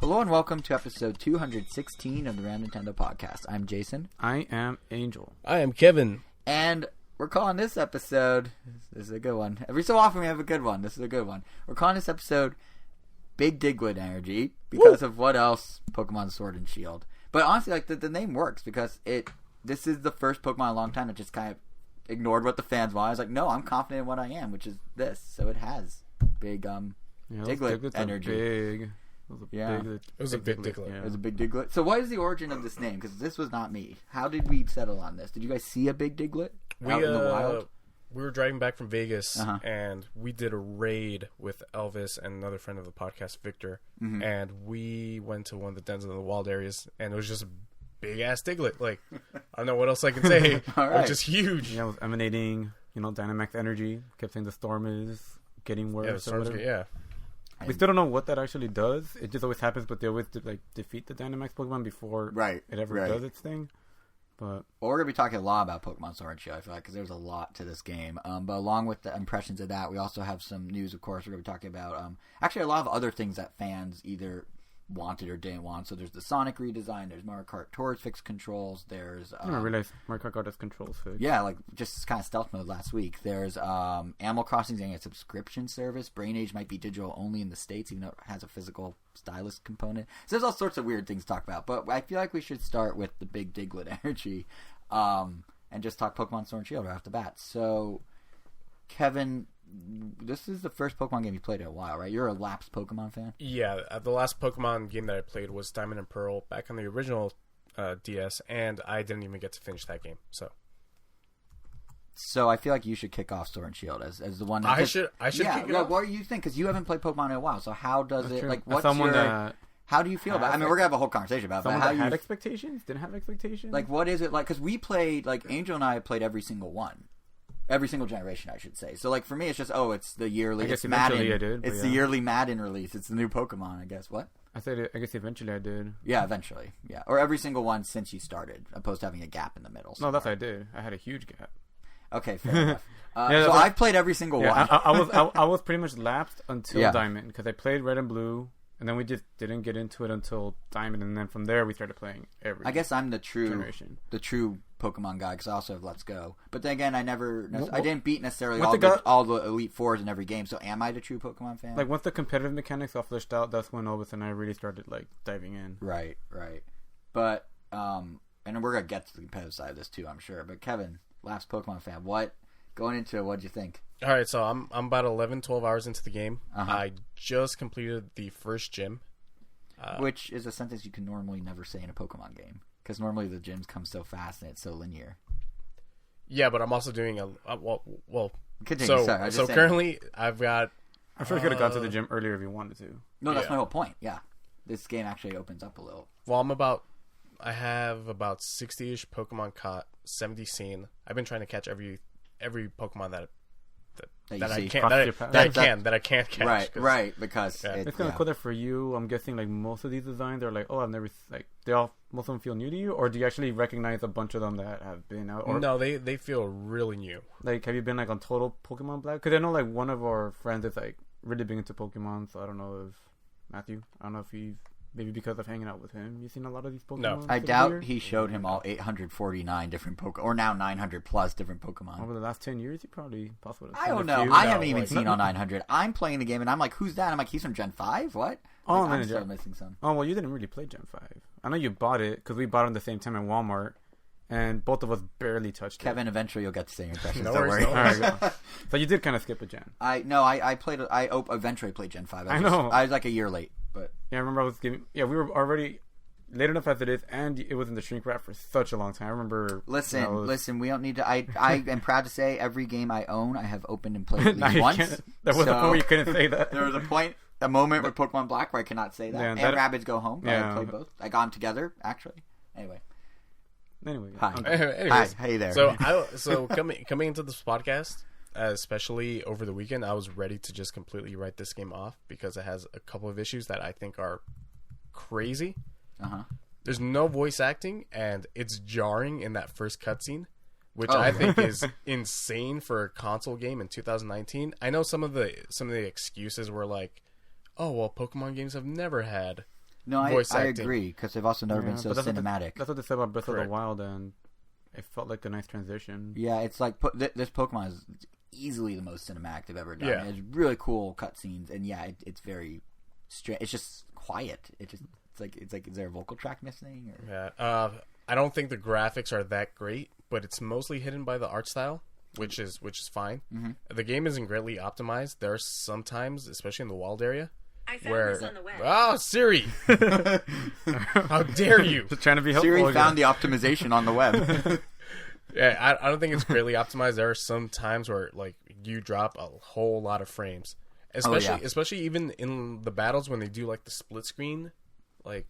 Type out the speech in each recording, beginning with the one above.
Hello and welcome to episode 216 of the Random Nintendo Podcast. I'm Jason. I am Angel. I am Kevin. And we're calling this episode, this is a good one. Every so often we have a good one. This is a good one. We're calling this episode Big Diglett Energy because of what else? Pokemon Sword and Shield. But honestly, like the name works because this is the first Pokemon in a long time that just kind of ignored what the fans want. I was like, no, I'm confident in what I am, which is this. So it has big Diglett energy. It was a big Diglett. Yeah. It was a big Diglett. So what is the origin of this name? Because this was not me. How did we settle on this? Did you guys see a big Diglett out in the wild? We were driving back from Vegas, and we did a raid with Elvis and another friend of the podcast, Victor. Mm-hmm. And we went to one of the dens in the wild areas, and it was just a big-ass Diglett. Like, I don't know what else I can say. All right. It was just huge. Yeah, it was emanating, Dynamax energy. Kept saying the storm is getting worse. Yeah, the storm's We still don't know what that actually does. It just always happens, but they always defeat the Dynamax Pokemon before it ever does its thing. But we're going to be talking a lot about Pokemon Sword and Shield, I feel like, because there's a lot to this game. But along with the impressions of that, we also have some news, of course. We're going to be talking about actually a lot of other things that fans either wanted or didn't want. So there's the Sonic redesign, there's Mario Kart Tour's fixed controls, there's I didn't realize Mario Kart got its controls fixed. Yeah, like just kind of stealth mode last week. There's Animal Crossing getting a subscription service. Brain Age might be digital only in the States, even though it has a physical stylus component. So there's all sorts of weird things to talk about. But I feel like we should start with the big Diglett energy and just talk Pokemon Sword and Shield right off the bat. So, Kevin, this is the first Pokemon game you played in a while, right? You're a lapsed Pokemon fan? Yeah, the last Pokemon game that I played was Diamond and Pearl back on the original DS, and I didn't even get to finish that game. So I feel like you should kick off Sword and Shield as the one. I should. Yeah, kick it off. What do you think? Because you haven't played Pokemon in a while. So how does That's it true. like? What's how do you feel about it? I mean, we're gonna have a whole conversation about it. Someone but how that had you expectations didn't have expectations. like? What is it like? Because we played Angel and I played every single one. Every single generation, I should say. So, like, for me, it's just, it's the yearly. I guess it's Madden. eventually I did. It's the yearly Madden release. It's the new Pokemon, I guess. What? I guess eventually I did. Yeah, eventually. Yeah. Or every single one since you started, opposed to having a gap in the middle. No, that's what I did. I had a huge gap. Okay, fair enough. So I've played every single one. I was pretty much lapsed until Diamond, because I played Red and Blue, and then we just didn't get into it until Diamond, and then from there we started playing every I guess I'm the true Pokemon guy, because I also have Let's Go. But then again, I didn't beat necessarily all the Elite Fours in every game, so am I the true Pokemon fan? Like, once the competitive mechanics are fleshed out, that's when all of a sudden I really started, diving in. Right. But, and we're going to get to the competitive side of this too, I'm sure. But Kevin, last Pokemon fan, going into it, what'd you think? All right, so I'm about 11, 12 hours into the game. I just completed the first gym. Which is a sentence you can normally never say in a Pokemon game. Because normally the gyms come so fast and it's so linear. Yeah, but I'm also doing Continue, so currently I've got... I feel like you could have gone to the gym earlier if you wanted to. No, that's my whole point, yeah. This game actually opens up a little. Well, I have about 60-ish Pokemon caught, 70 seen. I've been trying to catch every Pokemon that I can't catch. Right, because it's kind of cool that for you. I'm guessing most of these designs are most of them feel new to you, or do you actually recognize a bunch of them that have been out? Or, no, they feel really new. Have you been on Total Pokemon Black? Because I know one of our friends is really big into Pokemon, so I don't know if Matthew. I don't know if he's. Maybe because of hanging out with him, you've seen a lot of these Pokemon? No. I doubt he showed him all 849 different Pokemon, or now 900 plus different Pokemon. Over the last 10 years, he probably possibly. I don't know. I haven't even seen all 900. I'm playing the game, and I'm like, who's that? I'm like, he's from Gen 5? What? I'm still missing some. Oh, well, you didn't really play Gen 5. I know you bought it, because we bought it at the same time in Walmart, and both of us barely touched Kevin, eventually you'll get to say your impressions. No don't worries. worry. All right, so you did kind of skip a gen. I eventually played Gen 5. I know. I was like a year late. But yeah, I remember we were already late enough as it is, and it was in the shrink wrap for such a long time. I remember. Listen, we don't need to. I am proud to say every game I own, I have opened and played at least once. There was a point where you couldn't say that. There was a moment with Pokemon Black where I cannot say that. Yeah, and Rabbids Go Home. Yeah. I played both. I got them together, actually. Anyway, hi. Anyways, hi, hey there. So coming into this podcast, especially over the weekend, I was ready to just completely write this game off because it has a couple of issues that I think are crazy. There's no voice acting, and it's jarring in that first cutscene, which I think is insane for a console game in 2019. I know some of the excuses were like, "Oh well, Pokemon games have never had No, I voice acting. agree because they've also never been so but cinematic. That's what they said about Breath of Correct. the Wild, and it felt like a nice transition. Yeah, it's like this Pokemon is easily the most cinematic they've ever done. Yeah. It's really cool cutscenes, and yeah, it's very straight. It's just quiet. It's like is there a vocal track missing? Or? Yeah. I don't think the graphics are that great, but it's mostly hidden by the art style, which is fine. Mm-hmm. The game isn't greatly optimized. There are some times, especially in the wild area, I found where this on the web. oh Siri, how dare you? Just trying to be helpful. Siri again. found the optimization on the web. Yeah, I don't think it's greatly optimized. There are some times where like you drop a whole lot of frames, especially even in the battles when they do like the split screen, like.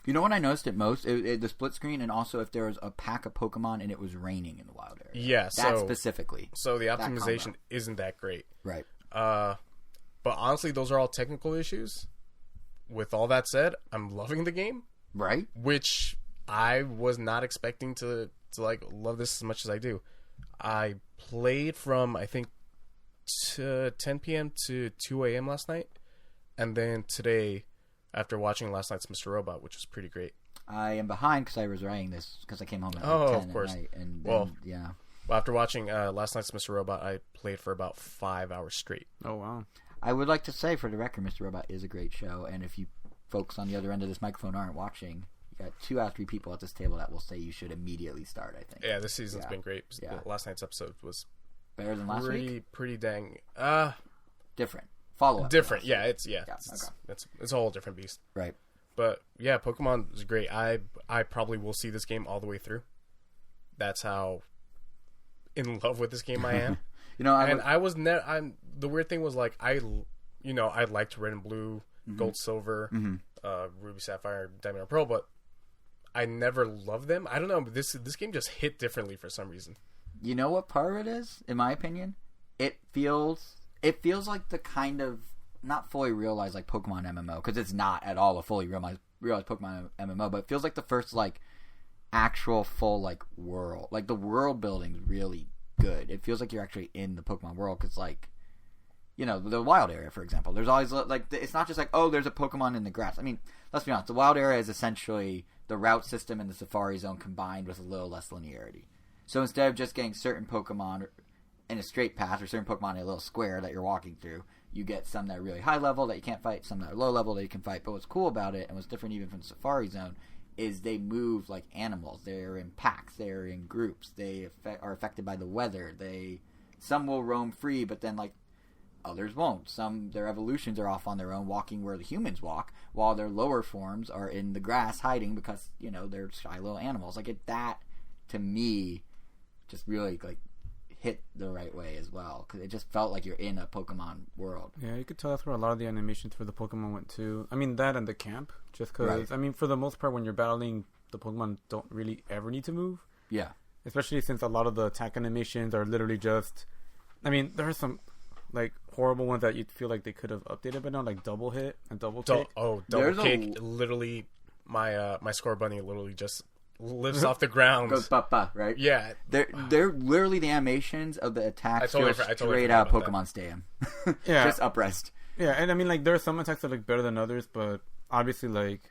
You know when I noticed it most? The split screen, and also if there was a pack of Pokemon and it was raining in the wild area. Yeah, that so specifically. So the That optimization combo. isn't that great. Right. But honestly, those are all technical issues. With all that said, I'm loving the game, Right. which I was not expecting to like love this as much as I do. I played from I think 10 p.m. to 2 a.m. last night, and then today, after watching last night's Mr. Robot, which was pretty great. I am behind because I was writing this because I came home at Oh, 10 of course. at night, and then, Well, yeah. Well, after watching last night's Mr. Robot, I played for about 5 hours straight. Oh wow. I would like to say, for the record, Mr. Robot is a great show, and if you folks on the other end of this microphone aren't watching, you got 2 out of 3 people at this table that will say you should immediately start, I think. Yeah, this season's been great. Yeah. Last night's episode was Better than last week? pretty dang Different. Follow-up. different. to last Yeah, week. it's okay. it's a whole different beast. Right. But yeah, Pokemon is great. I probably will see this game all the way through. That's how in love with this game I am. You know, I was never. The weird thing was like I liked Red and Blue, Gold, Silver, Ruby, Sapphire, Diamond, and Pearl, but I never loved them. I don't know. But this game just hit differently for some reason. You know what part of it is, in my opinion? It feels like the kind of not fully realized like Pokemon MMO, because it's not at all a fully realized Pokemon MMO, but it feels like the first like actual full like world. Like the world building's really good. It feels like you're actually in the Pokemon world, because like, you know, the wild area, for example, there's always like, it's not just like, oh, there's a Pokemon in the grass. I mean, let's be honest, the wild area is essentially the route system and the Safari Zone combined with a little less linearity. So instead of just getting certain Pokemon in a straight path or certain Pokemon in a little square that you're walking through, you get some that are really high level that you can't fight, some that are low level that you can fight. But what's cool about it, and what's different even from the Safari Zone, is they move like animals. They're in packs. They're in groups. They are affected by the weather. Some will roam free, but then like others won't. Some, their evolutions are off on their own, walking where the humans walk, while their lower forms are in the grass hiding because, you know, they're shy little animals. Like that, to me, just really like hit the right way as well, because it just felt like you're in a Pokemon world. Yeah, you could tell that's where a lot of the animations for the Pokemon went to. I mean, that and the camp, just because, Right. I mean, for the most part, when you're battling, the Pokemon don't really ever need to move. Yeah. Especially since a lot of the attack animations are literally just, I mean, there are some, like, horrible ones that you'd feel like they could have updated, but not like double hit and double kick. Double There's kick. Literally, my score bunny literally just lifts off the ground. Goes ba, right? Yeah, They're literally the animations of the attacks I totally feel forgot straight out about Pokemon Stadium. Yeah. Just uprest. Yeah, and I mean, like, there are some attacks that look better than others, but obviously, like,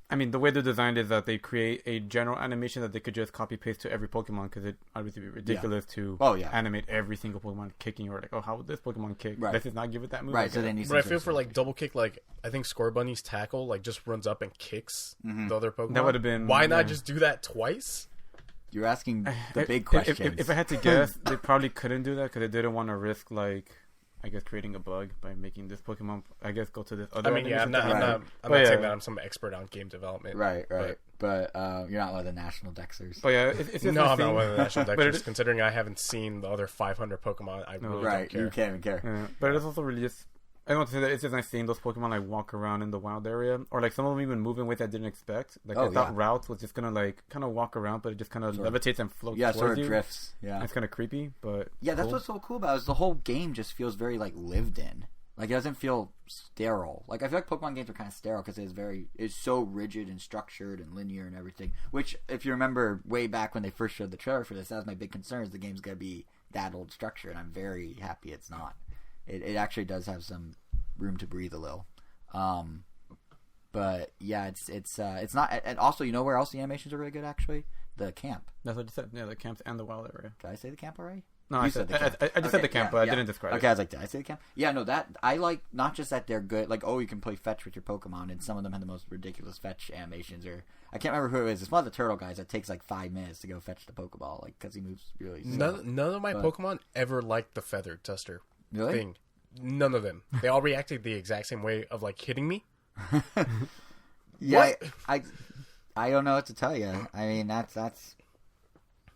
I mean, the way they're designed is that they create a general animation that they could just copy paste to every Pokemon, because it obviously be ridiculous to animate every single Pokemon kicking, or like, oh, how would this Pokemon kick? Right. Let's just not give it that move. Right, so they need but I feel for like double kick, like I think Score Bunny's tackle like just runs up and kicks the other Pokemon. That would have been, why not yeah. just do that twice? You're asking the big If- questions. If I had to guess, they probably couldn't do that because they didn't want to risk, like, I guess, creating a bug by making this Pokemon, I guess, go to this other. I mean, yeah, I'm not But saying yeah. that I'm some expert on game development. Right. But you're not one of the national Dexers. But yeah, it's just No, I'm not insane. one of the national But Dexters. it- Considering I haven't seen the other 500 Pokemon, I really Right, don't care. you can't even care. Yeah, but it's also really just, I don't want to say that it's just nice seeing those Pokemon like walk around in the wild area, or like some of them even move in ways I didn't expect. Like I thought Routes was just gonna like kind of walk around, but it just kind of levitates and floats. Yeah, towards sort of you. drifts. Yeah, It's kind of creepy, but yeah, that's cool. what's so cool about it, is the whole game just feels very like lived in. Like it doesn't feel sterile. Like I feel like Pokemon games are kind of sterile because it's so rigid and structured and linear and everything. Which, if you remember way back when they first showed the trailer for this, that was my big concern: is the game's gonna be that old structure, and I'm very happy it's not. It actually does have some room to breathe a little. But But yeah, it's not. And also, you know where else the animations are really good? Actually, the camp. That's what you said. Yeah, the camps and the wild area. Did I say the camp already? No, I said the camp. I just said the camp, but I didn't describe it. Okay, I was like, did I say the camp? Yeah, no, that I like not just that they're good. Like, oh, you can play fetch with your Pokemon, and some of them have the most ridiculous fetch animations. Or I can't remember who it is. It's one of the turtle guys that takes like 5 minutes to go fetch the Pokeball, like because he moves really slow. None of my Pokemon ever liked the feather duster thing. None of them. They all reacted the exact same way of like hitting me. Yeah, I don't know what to tell you. I mean, that's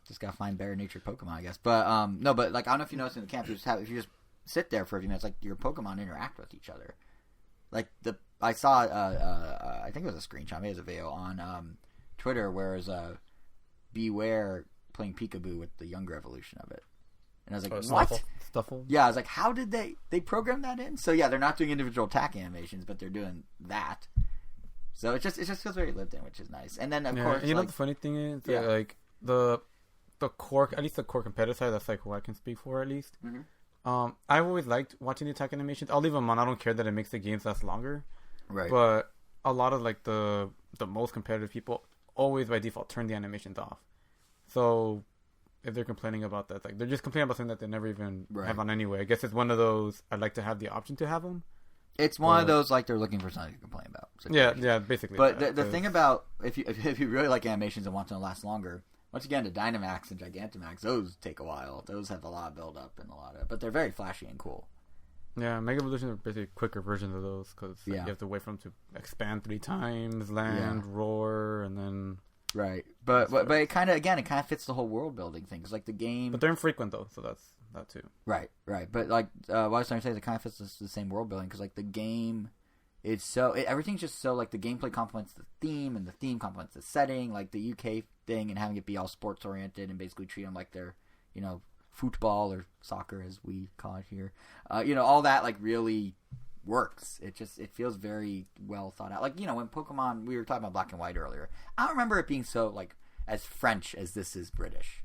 just gotta find better natured Pokemon, I guess. But no, but like I don't know if you noticed in the camp, if you just sit there for a few minutes, like your Pokemon interact with each other. Like I saw I think it was a screenshot, maybe it was a video on Twitter, where it was Beware playing Peekaboo with the younger evolution of it. And I was like, what? Stuffle? Yeah, I was like, how did they program that in? So yeah, they're not doing individual attack animations, but they're doing that. So it just feels very lived in, which is nice. And then of course, you know, the funny thing is, like the core, at least the core competitive side, that's like who I can speak for at least. Mm-hmm. I've always liked watching the attack animations. I'll leave them on. I don't care that it makes the games last longer. Right. But a lot of like the most competitive people always by default turn the animations off. So if they're complaining about that, like they're just complaining about something that they never even have on anyway. I guess it's one of those I'd like to have the option to have them. It's one of those like they're looking for something to complain about. Yeah, basically. But the thing about if you really like animations and want them to last longer, once again, the Dynamax and Gigantamax, those take a while. Those have a lot of build up and but they're very flashy and cool. Yeah, Mega Evolution are basically quicker versions of those because you have to wait for them to expand 3 times, land, roar, and then. Right, but it kind of fits the whole world building thing. Cause like the game, but they're infrequent though, so that's that too. Right. But like what I was trying to say, is it kind of fits the same world building because like the game is everything's just so like the gameplay complements the theme and the theme complements the setting, like the UK thing and having it be all sports oriented and basically treat them like they're football or soccer as we call it here. All that like really works. It feels very well thought out. Like when Pokemon, we were talking about Black and White earlier. I don't remember it being so like as French as this is British.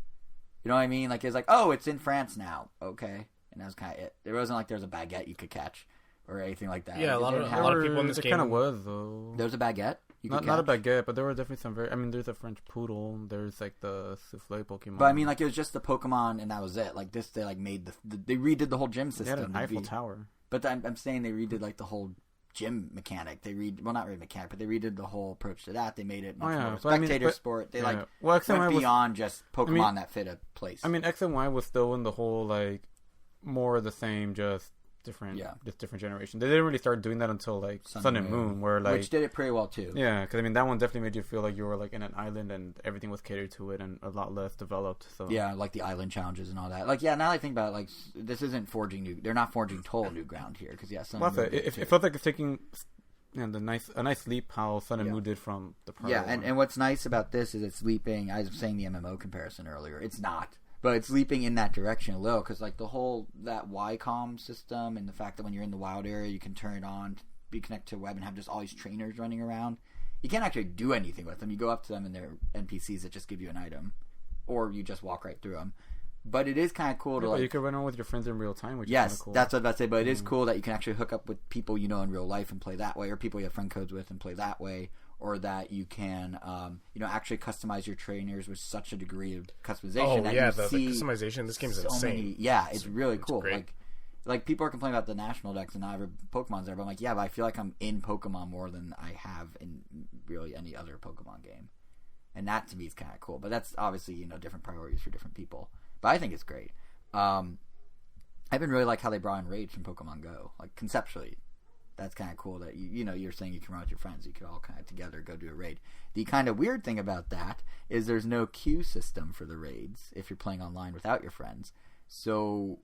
You know what I mean? Like it's like, oh, it's in France now. Okay, and that was kind of it. There wasn't like there was a baguette you could catch or anything like that. Yeah, like, a lot of people in this game. There kind of was though. There was a baguette. Not a baguette, but there were definitely some very. I mean, there's a French poodle. There's like the souffle Pokemon. But I mean, like it was just the Pokemon, and that was it. Like this, they like made they redid the whole gym system. They had an Eiffel Tower. But I'm saying they redid like the whole gym mechanic. Not really mechanic, but they redid the whole approach to that. They made it much more spectator sport. They went beyond just Pokemon that fit a place. I mean, X and Y was still in the whole like more of the same, just different generation. They didn't really start doing that until like Sun and Moon, where like which did it pretty well too. Yeah, because I mean that one definitely made you feel like you were like in an island and everything was catered to it and a lot less developed. So yeah, like the island challenges and all that. Like now I think about it, like this isn't they're not forging total new ground here because it felt like it's taking a nice leap how Sun and Moon did from the prior one. And what's nice about this is it's leaping. I was saying the MMO comparison earlier. It's not. But it's leaping in that direction a little because like the whole that YCOM system and the fact that when you're in the wild area you can turn it on, be connected to a web and have just all these trainers running around. You can't actually do anything with them. You go up to them and they're NPCs that just give you an item, or you just walk right through them. But it is kind of cool to like. You can run on with your friends in real time, which is yes, kind of cool. That's what I was about to say. But it is cool that you can actually hook up with people you know in real life and play that way, or people you have friend codes with and play that way. Or that you can, actually customize your trainers with such a degree of customization. The customization in this game is insane. It's really cool. Great. Like people are complaining about the national decks and not every Pokemon's there, but I'm like, but I feel like I'm in Pokemon more than I have in really any other Pokemon game, and that to me is kind of cool. But that's obviously different priorities for different people. But I think it's great. I've been really like how they brought in raids from Pokemon Go, like conceptually. That's kind of cool that you're saying you can run with your friends. You could all kind of together go do a raid. The kind of weird thing about that is there's no queue system for the raids if you're playing online without your friends. So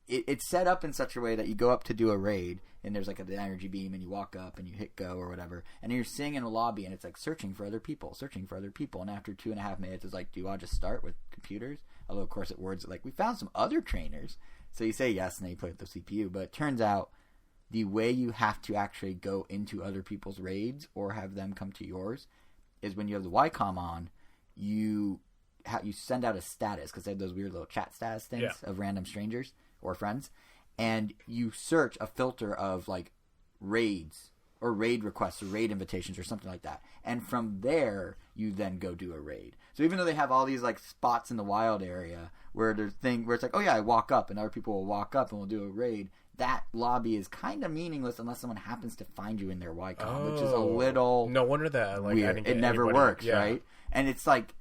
it's set up in such a way that you go up to do a raid and there's like the energy beam and you walk up and you hit go or whatever. And you're sitting in a lobby and it's like searching for other people. And after 2.5 minutes it's like, do I just start with computers? Although of course it words like, we found some other trainers. So you say yes and then you play with the CPU. But it turns out the way you have to actually go into other people's raids or have them come to yours is when you have the YCOM on, you send out a status because they have those weird little chat status things of random strangers or friends, and you search a filter of like raids or raid requests or raid invitations or something like that. And from there, you then go do a raid. So even though they have all these like spots in the wild area where there's where it's like, oh yeah, I walk up and other people will walk up and we'll do a raid, that lobby is kind of meaningless unless someone happens to find you in their Ycom, which is a little no wonder that like weird. I didn't get it never anybody. works, right? And it's like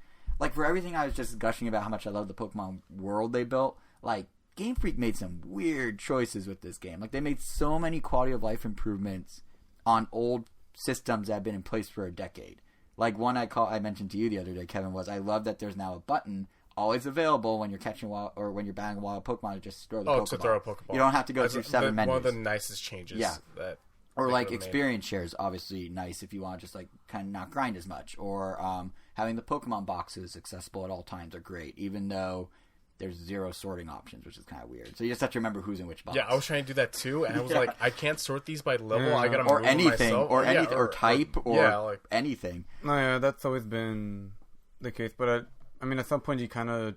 for everything I was just gushing about how much I love the Pokemon world they built, like Game Freak made some weird choices with this game. Like they made so many quality of life improvements on old systems that have been in place for a decade. Like one I mentioned to you the other day, Kevin, was I love that there's now a button always available when you're catching wild or when you're battling wild Pokemon to just throw the Pokeball. To throw a Pokeball. You don't have to go through 7 menus. One of the nicest changes. Yeah. That or like experience shares, obviously nice if you want to just like kind of not grind as much. Or having the Pokemon boxes accessible at all times are great, even though there's 0 sorting options, which is kind of weird. So you just have to remember who's in which box. Yeah, I was trying to do that too, and I was like, I can't sort these by level. I gotta or move anything, myself. or anything, or type, or anything. No, yeah, that's always been the case. But I mean, at some point, you kind of,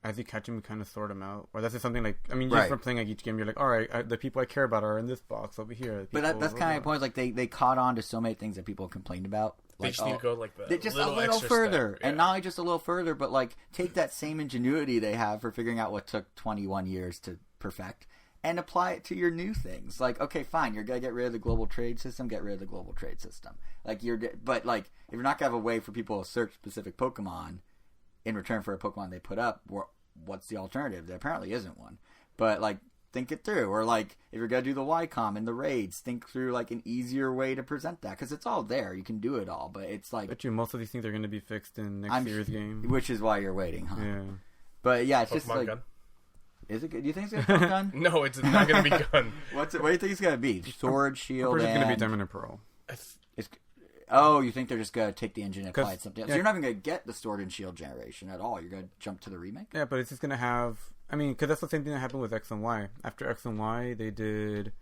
as you catch them, you kind of sort them out. Or that's just something like, I mean, just from playing like each game, you're like, all right, the people I care about are in this box over here. But that's kind of the point. Like they caught on to so many things that people complained about. They just need to go like that. Just a little further. And not only just a little further, but like take that same ingenuity they have for figuring out what took 21 years to perfect and apply it to your new things. Like, okay, fine, you're going to get rid of the global trade system, get rid of the global trade system. But like, if you're not going to have a way for people to search specific Pokemon in return for a Pokemon they put up, what's the alternative? There apparently isn't one. But like, think it through. Or like, if you're going to do the Ycom and the raids, think through like an easier way to present that. Because it's all there. You can do it all. But it's like... Bet you most of these things are going to be fixed in next year's game. Which is why you're waiting, huh? Yeah. But yeah, it's Pokemon just like... gun. Is it good? Do you think it's going to be gun? No, it's not going to be gun. What do you think it's going to be? Sword, shield, I'm going to be Diamond and Pearl. You think they're just going to take the engine and apply it something else? So you're not even going to get the Sword and Shield generation at all. You're going to jump to the remake? Yeah, but it's just going to have... I mean, because that's the same thing that happened with X and Y. After X and Y, they did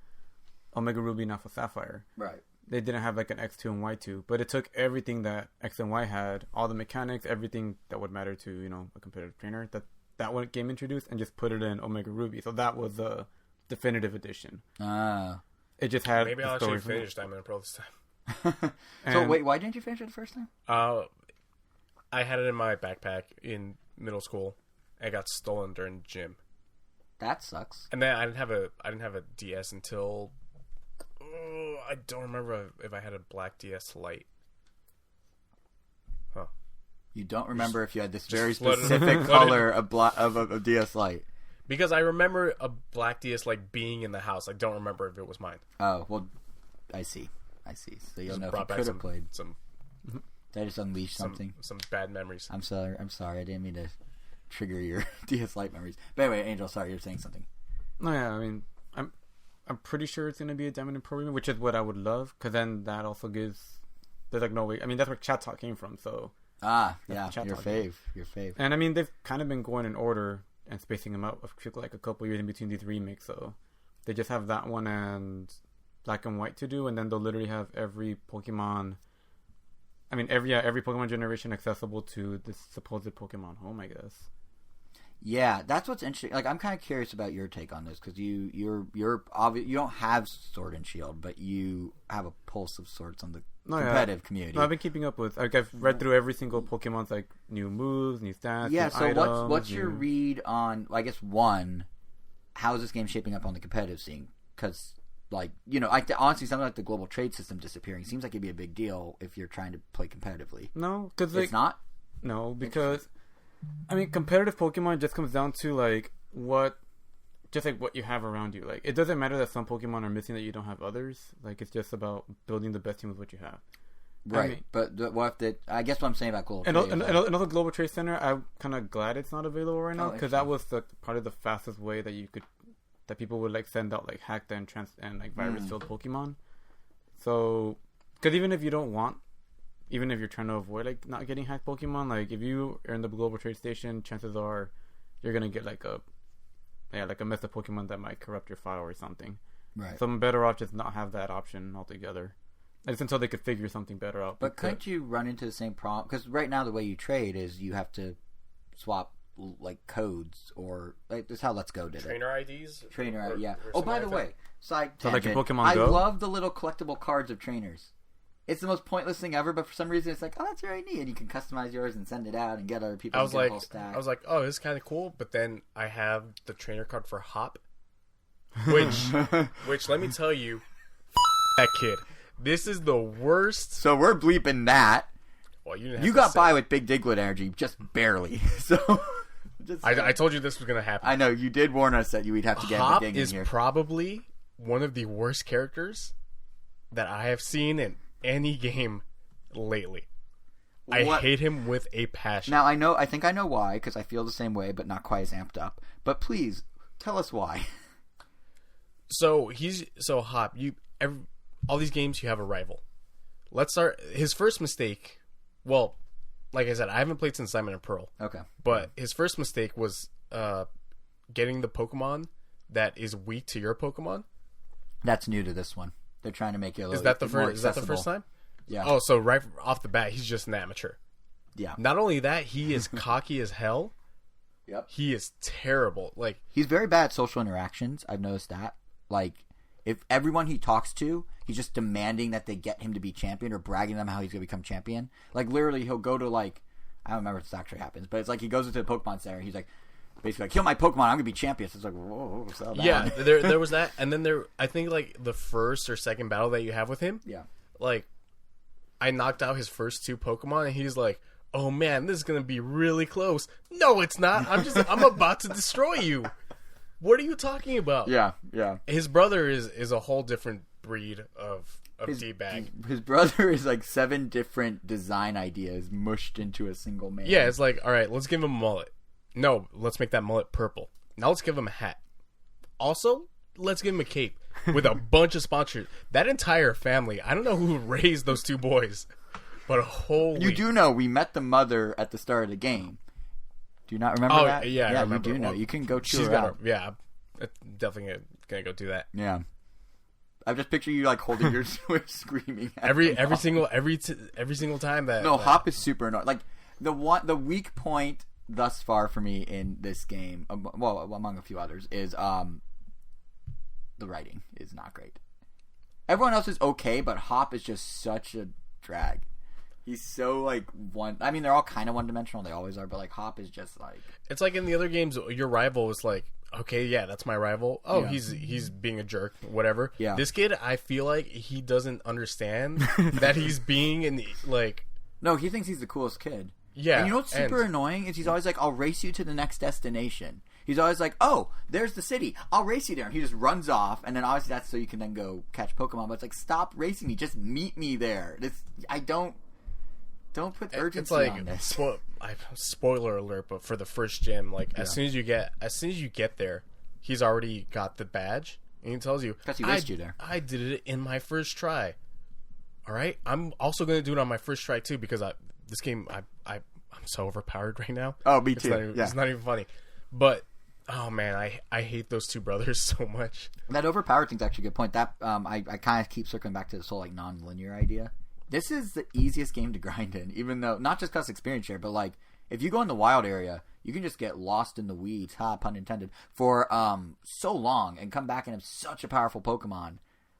Omega Ruby and Alpha Sapphire. Right. They didn't have like an X2 and Y2, but it took everything that X and Y had, all the mechanics, everything that would matter to, a competitive trainer, that one game introduced, and just put it in Omega Ruby. So that was the definitive edition. Ah. It just had Maybe I'll actually finish Diamond and Pearl this time. So wait, why didn't you finish it the first time? I had it in my backpack in middle school. It got stolen during gym. That sucks. And then I didn't have a DS until I don't remember if I had a black DS Lite. Huh. You don't remember if you had this very specific color of a DS Lite. Because I remember a black DS Lite being in the house. I don't remember if it was mine. Oh, well, I see. So you'll know if you could have played. Did I just unleash something? Some bad memories. I'm sorry. I didn't mean to trigger your DS Lite memories. But anyway, Angel, sorry, you're saying something. No, yeah, I mean, I'm pretty sure it's going to be a Diamond and Pearl remake, which is what I would love, because then that also gives... There's like no way... I mean, that's where Chat Talk came from, so... Yeah, your fave. And I mean, they've kind of been going in order and spacing them out like a couple years in between these remakes, so they just have that one and Black and White to do, and then they'll literally have every Pokemon... I mean, every Pokemon generation accessible to this supposed Pokemon home, I guess. Yeah, that's what's interesting. Like, I'm kind of curious about your take on this because you don't have Sword and Shield, but you have a pulse of sorts on the competitive community. No, I've been keeping up with. Like, I've read through every single Pokemon's like new moves, new stats. Yeah. New So items, what's your read on? I guess how is this game shaping up on the competitive scene? Because honestly, something like the global trade system disappearing seems like it'd be a big deal if you're trying to play competitively. No, because it's not. No, because I mean, competitive Pokemon just comes down to what you have around you. Like, it doesn't matter that some Pokemon are missing that you don't have others. Like, it's just about building the best team with what you have. Right, I mean, but I guess what I'm saying about global trade. Another global trade center, I'm kind of glad it's not available right now because that was probably the fastest way that people would send out hacked and virus filled Pokemon. So, because even if you're trying to avoid not getting hacked Pokemon, if you are in the global trade station, chances are you're gonna get a mess of Pokemon that might corrupt your file or something. Right. So I'm better off just not have that option altogether. It's until they could figure something better out. But couldn't you run into the same problem? Because right now the way you trade is you have to swap like codes or like this is how Let's Go did Trainer IDs? Trainer, yeah. or Oh, by the something like way, side So like in tangent, Pokemon I Go? love the little collectible cards of trainers. It's the most pointless thing ever, but for some reason it's like, oh, that's very neat, and you can customize yours and send it out and get other people. I was to get like, a whole stack. oh, this is kind of cool. But then I have the trainer card for Hop, which let me tell you, that kid. This is the worst. So we're bleeping that. Well, you didn't. You got by with Big Diglett energy, just barely. So, I told you this was gonna happen. I know you did warn us that you'd have to get Hop a ding is in here. probably one of the worst characters that I have seen in any game lately. I hate him with a passion. Now I think I know why, because I feel the same way, but not quite as amped up. But please tell us why. So Hop. All these games you have a rival. Let's start. His first mistake. Well, like I said, I haven't played since Diamond and Pearl. Okay. But his first mistake was getting the Pokemon that is weak to your Pokemon. That's new to this one. They're trying to make it a little. Is that the first time? Yeah. Oh, so right off the bat, he's just an amateur. Yeah. Not only that, he is cocky as hell. Yep. He is terrible. Like, he's very bad at social interactions. I've noticed that. Like, if everyone he talks to, he's just demanding that they get him to be champion or bragging to them how he's going to become champion. Like, literally, he'll go to, like, I don't remember if this actually happens, but it's like he goes into the Pokemon Center. He's like, basically, like, kill my Pokemon, I'm going to be champion. So it's like, whoa, settle down. yeah, there was that. And then I think, like, the first or second battle that you have with him, yeah, like, I knocked out his first two Pokemon, and he's like, oh, man, this is going to be really close. No, it's not. I'm about to destroy you. What are you talking about? Yeah, yeah. His brother is a whole different breed of D-bag. His brother is like 7 different design ideas mushed into a single man. Yeah, it's like, all right, let's give him a mullet. No, let's make that mullet purple. Now let's give him a hat. Also, let's give him a cape with a bunch of sponsors. That entire family, I don't know who raised those two boys, but holy... You do know we met the mother at the start of the game. Do you not remember that? Yeah, I remember. You do know. Well, you can go chew her out. Yeah, I'm definitely gonna go do that. Yeah. I just picture you like holding your Switch, screaming. At Every single time that. No, Hop is super annoying. Like the weak point thus far for me in this game, well, among a few others, is the writing is not great. Everyone else is okay, but Hop is just such a drag. He's so like one. I mean, they're all kind of one dimensional. They always are, but like Hop is just like. It's like in the other games, your rival is like, okay, yeah, that's my rival. Oh, Yeah. he's being a jerk, whatever. Yeah. This kid, I feel like he doesn't understand that he's being in the, like. No, he thinks he's the coolest kid. Yeah. And you know what's super annoying is he's always like, I'll race you to the next destination. He's always like, oh, there's the city. I'll race you there. And he just runs off. And then obviously that's so you can then go catch Pokemon. But it's like, stop racing me. Just meet me there. Don't put urgency It's like on this. spoiler alert, but for the first gym, like as soon as you get there, he's already got the badge, and he tells you, Because he raced you there. I did it in my first try. All right, I'm also going to do it on my first try too because this game I'm so overpowered right now. Oh, me too. It's not even funny, but oh man, I hate those two brothers so much. That overpowered thing's actually a good point. That I kind of keep circling back to this whole like non-linear idea. This is the easiest game to grind in, even though not just because experience share, but like if you go in the wild area, you can just get lost in the weeds, pun intended, for so long and come back and have such a powerful Pokemon.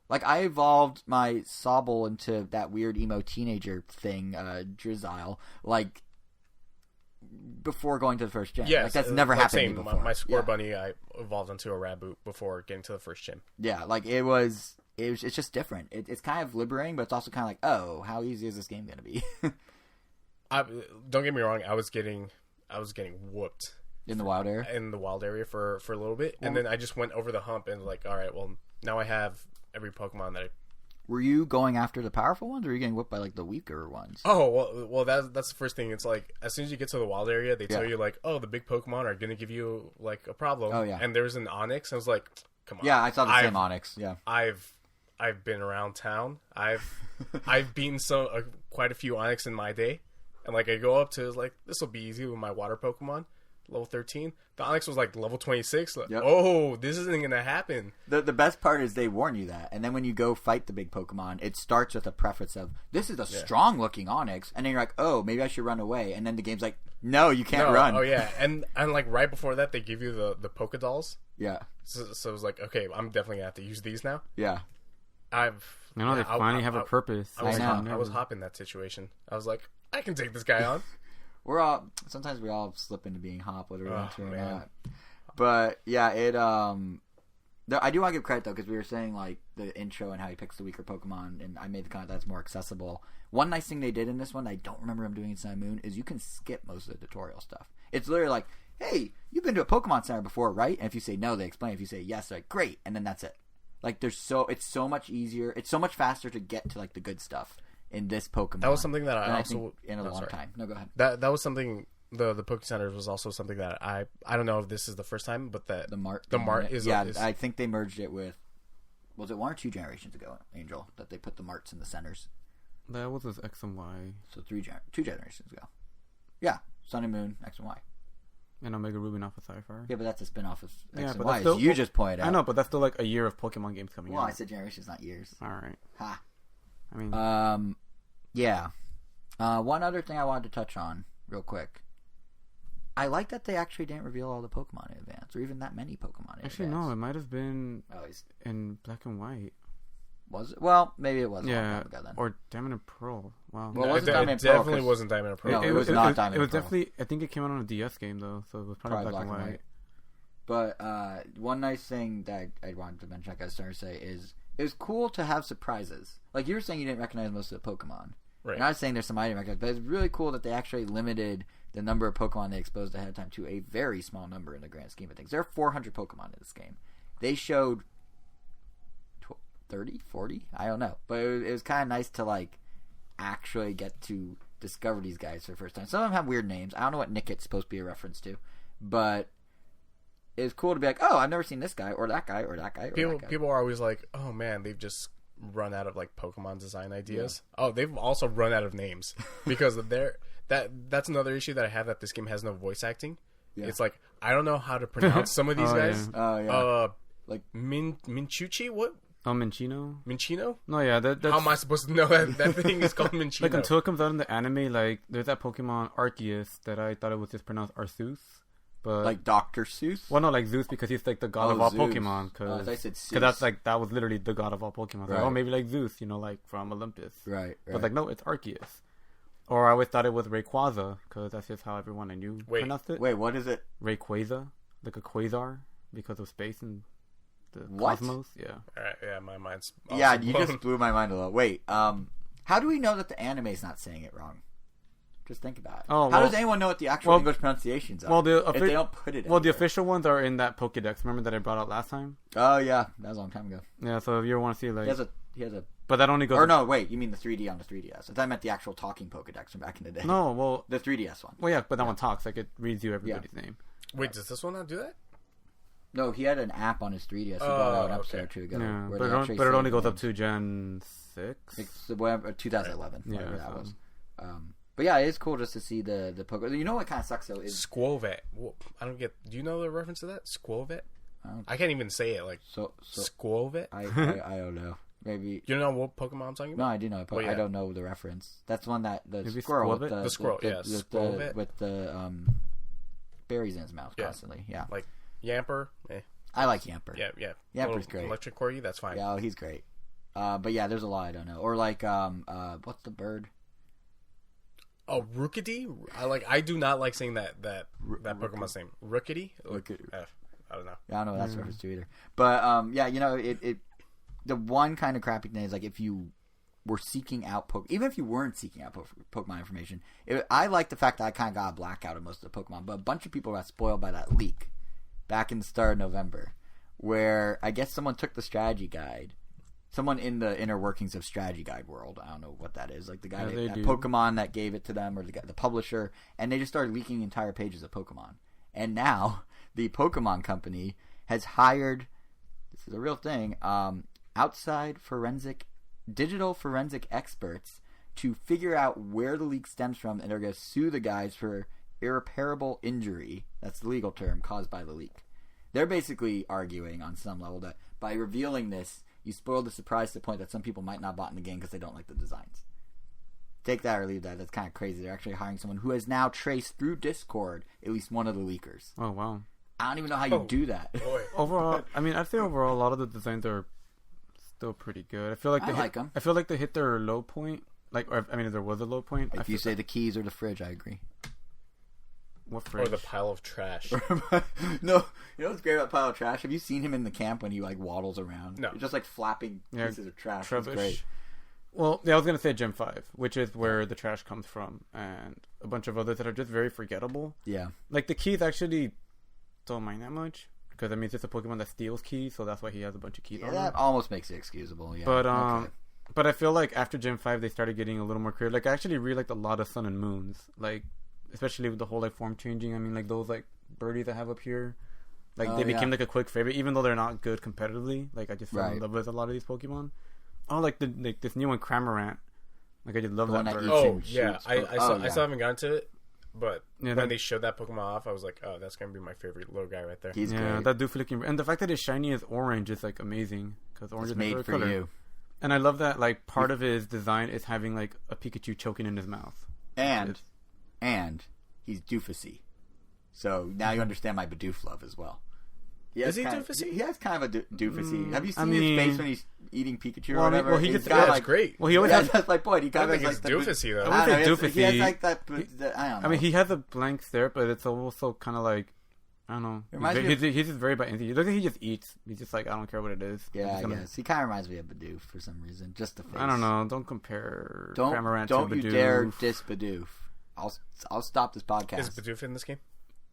Like I evolved my Sobble into that weird emo teenager thing, Drizzile, like before going to the first gym. Yeah, like that's never happened to me before. My Score Bunny, I evolved into a Raboot before getting to the first gym. Yeah, like it's just different. It's kind of liberating, but it's also kind of like, oh, how easy is this game going to be? Don't get me wrong. I was getting whooped In the wild area? in the wild area for a little bit, and then I just went over the hump and like, all right, well now I have every Pokemon that I. Were you going after the powerful ones, or were you getting whipped by like the weaker ones? Oh well, that's the first thing. It's like as soon as you get to the wild area, they tell Yeah. you like, oh, the big Pokemon are going to give you like a problem. Oh, yeah. And there's an Onix. I was like, come on. Yeah, I saw the same Onyx. Yeah, I've been around town. I've beaten quite a few Onix in my day, and like I go up to like this will be easy with my water Pokemon. level 13. The Onyx was like level 26. Like, Yep. oh, this isn't gonna happen. The best part is they warn you that, and then when you go fight the big Pokemon, it starts with a preface of this is a strong looking Onyx, and then you're like, oh, maybe I should run away, and then the game's like, no, you can't run. Oh yeah, and like right before that, they give you the Poké Dolls. Yeah. So it was like, okay, I'm definitely gonna have to use these now. Yeah. They finally have a purpose. I was hopping that situation. I was like, I can take this guy on. Sometimes we all slip into being hop, whether we want to or not. But yeah, I do want to give credit though, because we were saying like the intro and how he picks the weaker Pokemon, and I made the comment that's more accessible. One nice thing they did in this one, I don't remember him doing in Sun and Moon, is you can skip most of the tutorial stuff. It's literally like, hey, you've been to a Pokemon Center before, right? And if you say no, they explain. If you say yes, they're like, great, and then that's it. Like it's so much easier. It's so much faster to get to like the good stuff in this Pokemon. That was something that I also think in a long time. No, go ahead. That was something. The Poké Centers was also something that I don't know if this is the first time, but that the Mart is I think they merged it with, was it 1 or 2 generations ago, Angel, that they put the Marts in the centers? That was his X and Y. So 2 generations ago. Yeah, Sun and Moon, X and Y. And Omega Ruby and Alpha Sapphire. Yeah, but that's a spin-off of X and but Y, still, you just pointed out. I know, but that's still like a year of Pokemon games coming out. Well, I said generations, not years. Alright. Ha. I mean... yeah. One other thing I wanted to touch on, real quick. I like that they actually didn't reveal all the Pokemon in advance, or even that many Pokemon in Actually, advance. no, it might have been in Black and White. Was it? Well, maybe it was a long Yeah, time ago then. or Diamond and Pearl. Wow. Well, it definitely wasn't Diamond and Pearl. No, it was not Diamond It was and Pearl. definitely... I think it came out on a DS game, though, so it was probably Black and White. But one nice thing that I wanted to mention, like I was starting to say, is it was cool to have surprises. Like you were saying, you didn't recognize most of the Pokemon. Right. And I was saying there's some I didn't recognize, but it's really cool that they actually limited the number of Pokemon they exposed ahead of time to a very small number in the grand scheme of things. There are 400 Pokemon in this game. They showed 30, 40? I don't know. But it was kind of nice to like actually get to discover these guys for the first time. Some of them have weird names. I don't know what Nicket's supposed to be a reference to, but it's cool to be like, oh, I've never seen this guy or that guy or that guy. People are always like, oh man, they've just run out of like Pokemon design ideas. Yeah. Oh, they've also run out of names because of that's another issue that I have, that this game has no voice acting. Yeah. It's like I don't know how to pronounce some of these guys. Yeah. Oh yeah. Like Minchuchi, what? Oh, Minchino? Minchino? No, yeah. That's... How am I supposed to know that thing is called Minchino? Like, until it comes out in the anime, like, there's that Pokemon Arceus that I thought it was just pronounced Arceus. But... Like Dr. Seuss? Well, no, like Zeus, because he's like the god of all Zeus. Pokemon. Because that's like, that was literally the god of all Pokemon. Right. Like, oh, maybe like Zeus, you know, like from Olympus. Right. But like, no, it's Arceus. Or I always thought it was Rayquaza, because that's just how everyone I knew pronounced it. Wait, what is it? Rayquaza, like a quasar, because of space and the what? cosmos. Yeah. Alright, yeah, my mind's you just blew my mind a little. Wait, how do we know that the anime's not saying it wrong? Just think about it. How does anyone know what the actual English pronunciations are? If they don't put it the official ones are in that Pokédex. Remember that I brought out last time? Oh, yeah. That was a long time ago. Yeah, so if you ever want to see, like... He has a... But that only goes... Or no, wait. You mean the 3D on the 3DS. I thought I meant the actual talking Pokédex from back in the day. No, well... The 3DS one. Well, yeah, but that one talks. Like, it reads you everybody's name. Wait, does this one not do that? No, he had an app on his 3DS. He brought out an episode or two ago. Yeah, but it only goes up to Gen 6? It's 2011. Yeah, that was. But yeah, it is cool just to see the Pokemon. You know what kind of sucks though is Squovet. I don't get. Do you know the reference to that? Squovet. I can't even say it. Like Squovet. I don't know. Maybe you don't know what Pokemon I'm talking about. No, I do know. I don't know the reference. That's one that the Maybe squirrel with the squirrel. With the berries in his mouth constantly. Yeah. Like Yamper. I like Yamper. Yeah. Yamper's great. Electric Corgi. That's fine. Yeah, he's great. But yeah, there's a lot I don't know. Or like what's the bird? Oh, Rookity? I do not like saying that Pokemon's name. Rookity? I don't know. Yeah, I don't know what that's reference to either. But yeah, you know, it the one kind of crappy thing is like if you were seeking out even if you weren't seeking out Pokemon information, I like the fact that I kind of got a blackout of most of the Pokemon, but a bunch of people got spoiled by that leak back in the start of November, where I guess someone took the strategy guide. Someone in the inner workings of strategy guide world, I don't know what that is, like the guy at Pokemon that gave it to them, or the publisher, and they just started leaking entire pages of Pokemon. And now the Pokemon company has hired, this is a real thing, outside digital forensic experts to figure out where the leak stems from, and they're going to sue the guys for irreparable injury, that's the legal term, caused by the leak. They're basically arguing on some level that by revealing this, you spoiled the surprise to the point that some people might not bought in the game because they don't like the designs. Take that or leave that. That's kind of crazy. They're actually hiring someone who has now traced through Discord at least one of the leakers. Oh, wow. I don't even know how you do that. Overall, I mean, I'd say overall, a lot of the designs are still pretty good. I feel like them. I feel like they hit their low point. Like, I mean, if there was a low point. If you say the keys or the fridge, I agree. What fridge? Or the pile of trash. No, you know what's great about pile of trash? Have you seen him in the camp when he like waddles around? No, he's just like flapping pieces of trash. It's great. Well, yeah, I was gonna say Gem 5, which is where the trash comes from, and a bunch of others that are just very forgettable. Yeah, like the keys actually don't mind that much because I mean it's just a Pokemon that steals keys, so that's why he has a bunch of keys. Yeah, that almost makes it excusable. Yeah, but I feel like after Gem 5 they started getting a little more creative. Like I actually really liked a lot of Sun and Moons, like especially with the whole like form changing. I mean like those like birdies I have up here, like they became like a quick favorite, even though they're not good competitively. Like I just fell in love with a lot of these Pokemon. Oh, like this new one, Cramorant. Like I just love that bird. Oh yeah, I still haven't gotten to it, but when they showed that Pokemon off, I was like, oh, that's gonna be my favorite little guy right there. He's great. That doof looking, and the fact that his shiny is orange is like amazing because orange is made for color. You. And I love that like part of his design is having like a Pikachu choking in his mouth, and he's doofusy. So now you understand my Bidoof love as well. Is he doofusy? He has kind of a doofusy. Have you seen his face when he's eating Pikachu or whatever? Well, that's great. Well, he always has. That's my point. He kind of has like doofusy though. I wouldn't say doofusy. He has like that. I don't know. I mean, he has a blank stare, but it's also kind of like I don't know. He's just very bad. He looks like he just eats. He's just like I don't care what it is. Yeah, I guess he kind of reminds me of Bidoof for some reason. Just the face. I don't know. Don't compare. Cramorant Don't to you Bidoof. dare diss Bidoof. I'll stop this podcast. Is Bidoof in this game?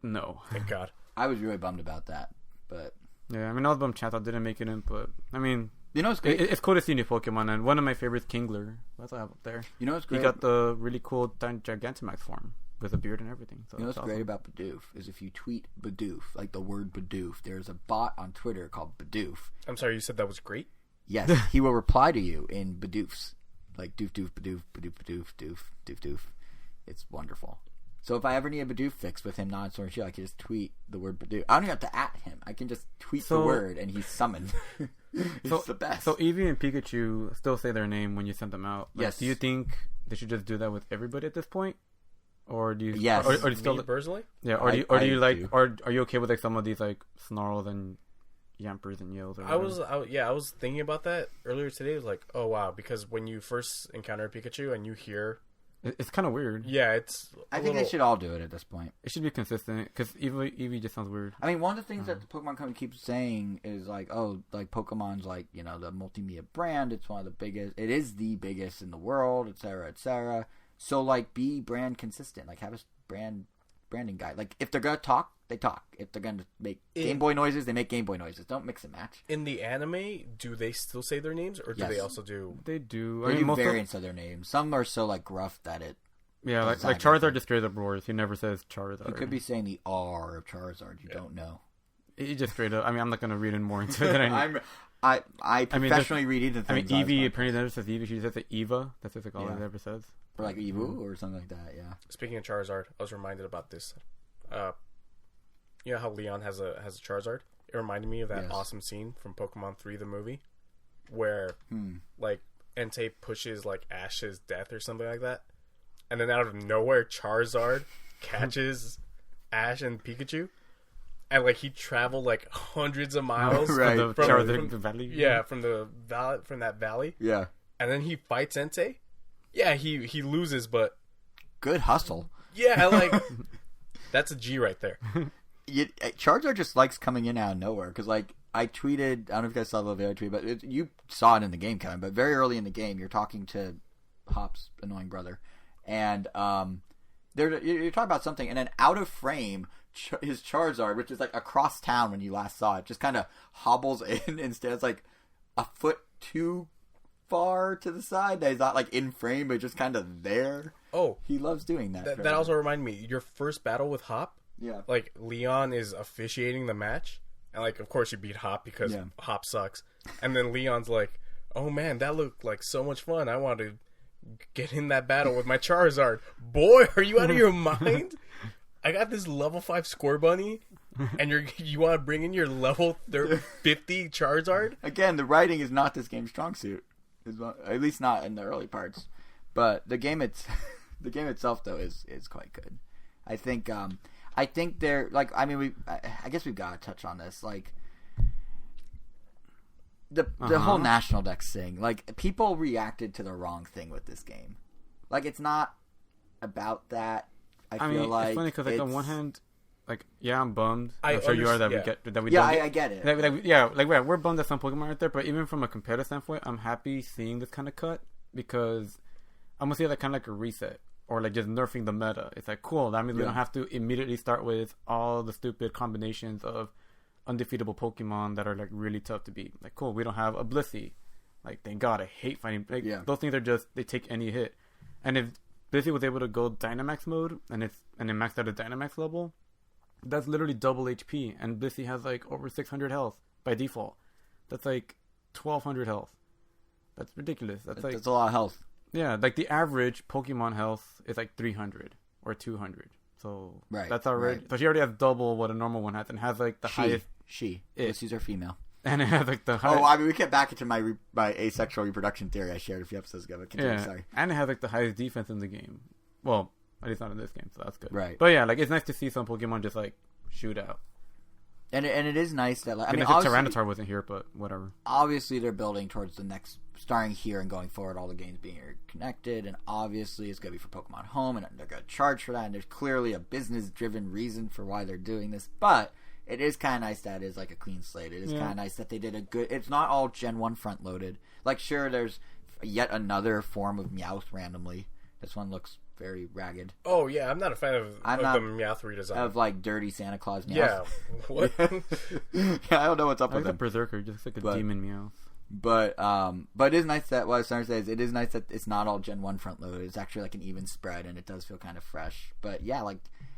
No. Thank God. I was really bummed about that, but. Yeah, I mean, I was bummed Chatot didn't make it in, but I mean, you know, it's great. It's cool to see new Pokemon, and one of my favorites, Kingler. That's what I have up there. You know what's great? He got the really cool Gigantamax form with a beard and everything. So you know what's great about Bidoof is if you tweet Bidoof, like the word Bidoof, there's a bot on Twitter called Bidoof. I'm sorry, you said that was great? Yes, he will reply to you in Bidoofs, like doof doof Bidoof Bidoof Bidoof doof doof doof. It's wonderful. So if I ever need a Bidoof fix with him not in Sword and Shield, I can just tweet the word Bidoof. I don't even have to at him. I can just tweet the word and he's summoned. It's the best. So Eevee and Pikachu still say their name when you send them out. Like, yes. Do you think they should just do that with everybody at this point? Or do you? Yes. Or do you still? Me personally? Yeah. Or do you like? Or are you okay with like some of these like Snarls and Yampers and Yells? Or I was thinking about that earlier today. I was like, oh wow, because when you first encounter Pikachu and you hear. It's kind of weird. Yeah, it's. I think they should all do it at this point. It should be consistent because Eevee just sounds weird. I mean, one of the things that the Pokemon company keeps saying is like, oh, like Pokemon's like the multimedia brand. It's one of the biggest. It is the biggest in the world, etc., etc. So like, be brand consistent. Like, have a branding guide. Like, if they're gonna talk, they talk. If they're gonna make Game Boy noises, they make Game Boy noises. Don't mix and match. In the anime, do they still say their names, or do they also do? They do. They do variants of their names. Some are so like gruff that it. Yeah, like Charizard just straight up roars. He never says Charizard. You could be saying the R of Charizard. You don't know. He just straight up. I mean, I'm not gonna read in more into it than I need. I professionally read into things. I mean, Eevee apparently never says Eevee. She says Eva. That's just like all it ever says. Or like Eevee or something like that. Yeah. Speaking of Charizard, I was reminded about this. You know how Leon has a Charizard? It reminded me of that awesome scene from Pokemon 3, the movie, where like Entei pushes like Ash's death or something like that, and then out of nowhere Charizard catches Ash and Pikachu, and like he traveled like hundreds of miles from the valley. Yeah, from that valley. Yeah, and then he fights Entei. Yeah, he loses, but good hustle. Yeah, like that's a G right there. Charizard just likes coming in out of nowhere because, like, I tweeted. I don't know if you guys saw the video I tweeted, but you saw it in the game, Kevin. But very early in the game, you're talking to Hop's annoying brother, and you're talking about something, and then out of frame, his Charizard, which is like across town when you last saw it, just kind of hobbles in and stands like a foot too far to the side. He's not like in frame, but just kind of there. Oh, he loves doing that. That also reminded me, your first battle with Hop. Yeah, like Leon is officiating the match, and like of course you beat Hop because Hop sucks, and then Leon's like, "Oh man, that looked like so much fun. I want to get in that battle with my Charizard." Boy, are you out of your mind? I got this level 5 score bunny, and you want to bring in your level 50 Charizard? Again, the writing is not this game's strong suit, at least not in the early parts. But the game itself though is quite good. I think they're like, I mean, I guess we've got to touch on this, like the whole national dex thing. Like, people reacted to the wrong thing with this game. Like, it's not about that. I feel like it's funny because, like, on one hand, like, yeah, I'm bummed. I'm sure I you are that we don't. I get it. We're bummed that some Pokemon aren't there, but even from a competitive standpoint, I'm happy seeing this kind of cut because I'm gonna see that kind of like a reset or like just nerfing the meta. It's like, cool. That means we don't have to immediately start with all the stupid combinations of undefeatable Pokemon that are like really tough to beat. Like, cool, we don't have a Blissey. Like, thank God, I hate fighting. Like, those things are just, they take any hit. And if Blissey was able to go Dynamax mode and it maxed out at Dynamax level, that's literally double HP. And Blissey has like over 600 health by default. That's like 1200 health. That's ridiculous. That's a lot of health. Yeah, like the average Pokemon health is like 300 or 200. So that's already. Right. So she already has double what a normal one has, and has like the highest. Blissey's are female. And it has like the highest. Oh, I mean, we get back into my asexual reproduction theory I shared a few episodes ago. But continue, sorry. And it has like the highest defense in the game. Well, at least not in this game, so that's good. Right. But yeah, like, it's nice to see some Pokemon just like shoot out. And it is nice that, like, I mean, Tyranitar wasn't here, but whatever. Obviously, they're building towards the next, starting here and going forward, all the games being connected, and obviously it's going to be for Pokemon Home, and they're going to charge for that, and there's clearly a business-driven reason for why they're doing this, but it is kind of nice that it is like a clean slate. It is kind of nice that they did a good, it's not all Gen 1 front-loaded. Like, sure, there's yet another form of Meowth randomly. This one looks very ragged. Oh, yeah, I'm not a fan of the Meowth redesign. Of, like, dirty Santa Claus Meowth. Yeah. What? I don't know what's up with him. him. Berserker, just like a demon Meowth. But it is nice that, what I was trying to say is, it is nice that it's not all Gen 1 front loaded. It's actually like an even spread, and it does feel kind of fresh. But yeah, like,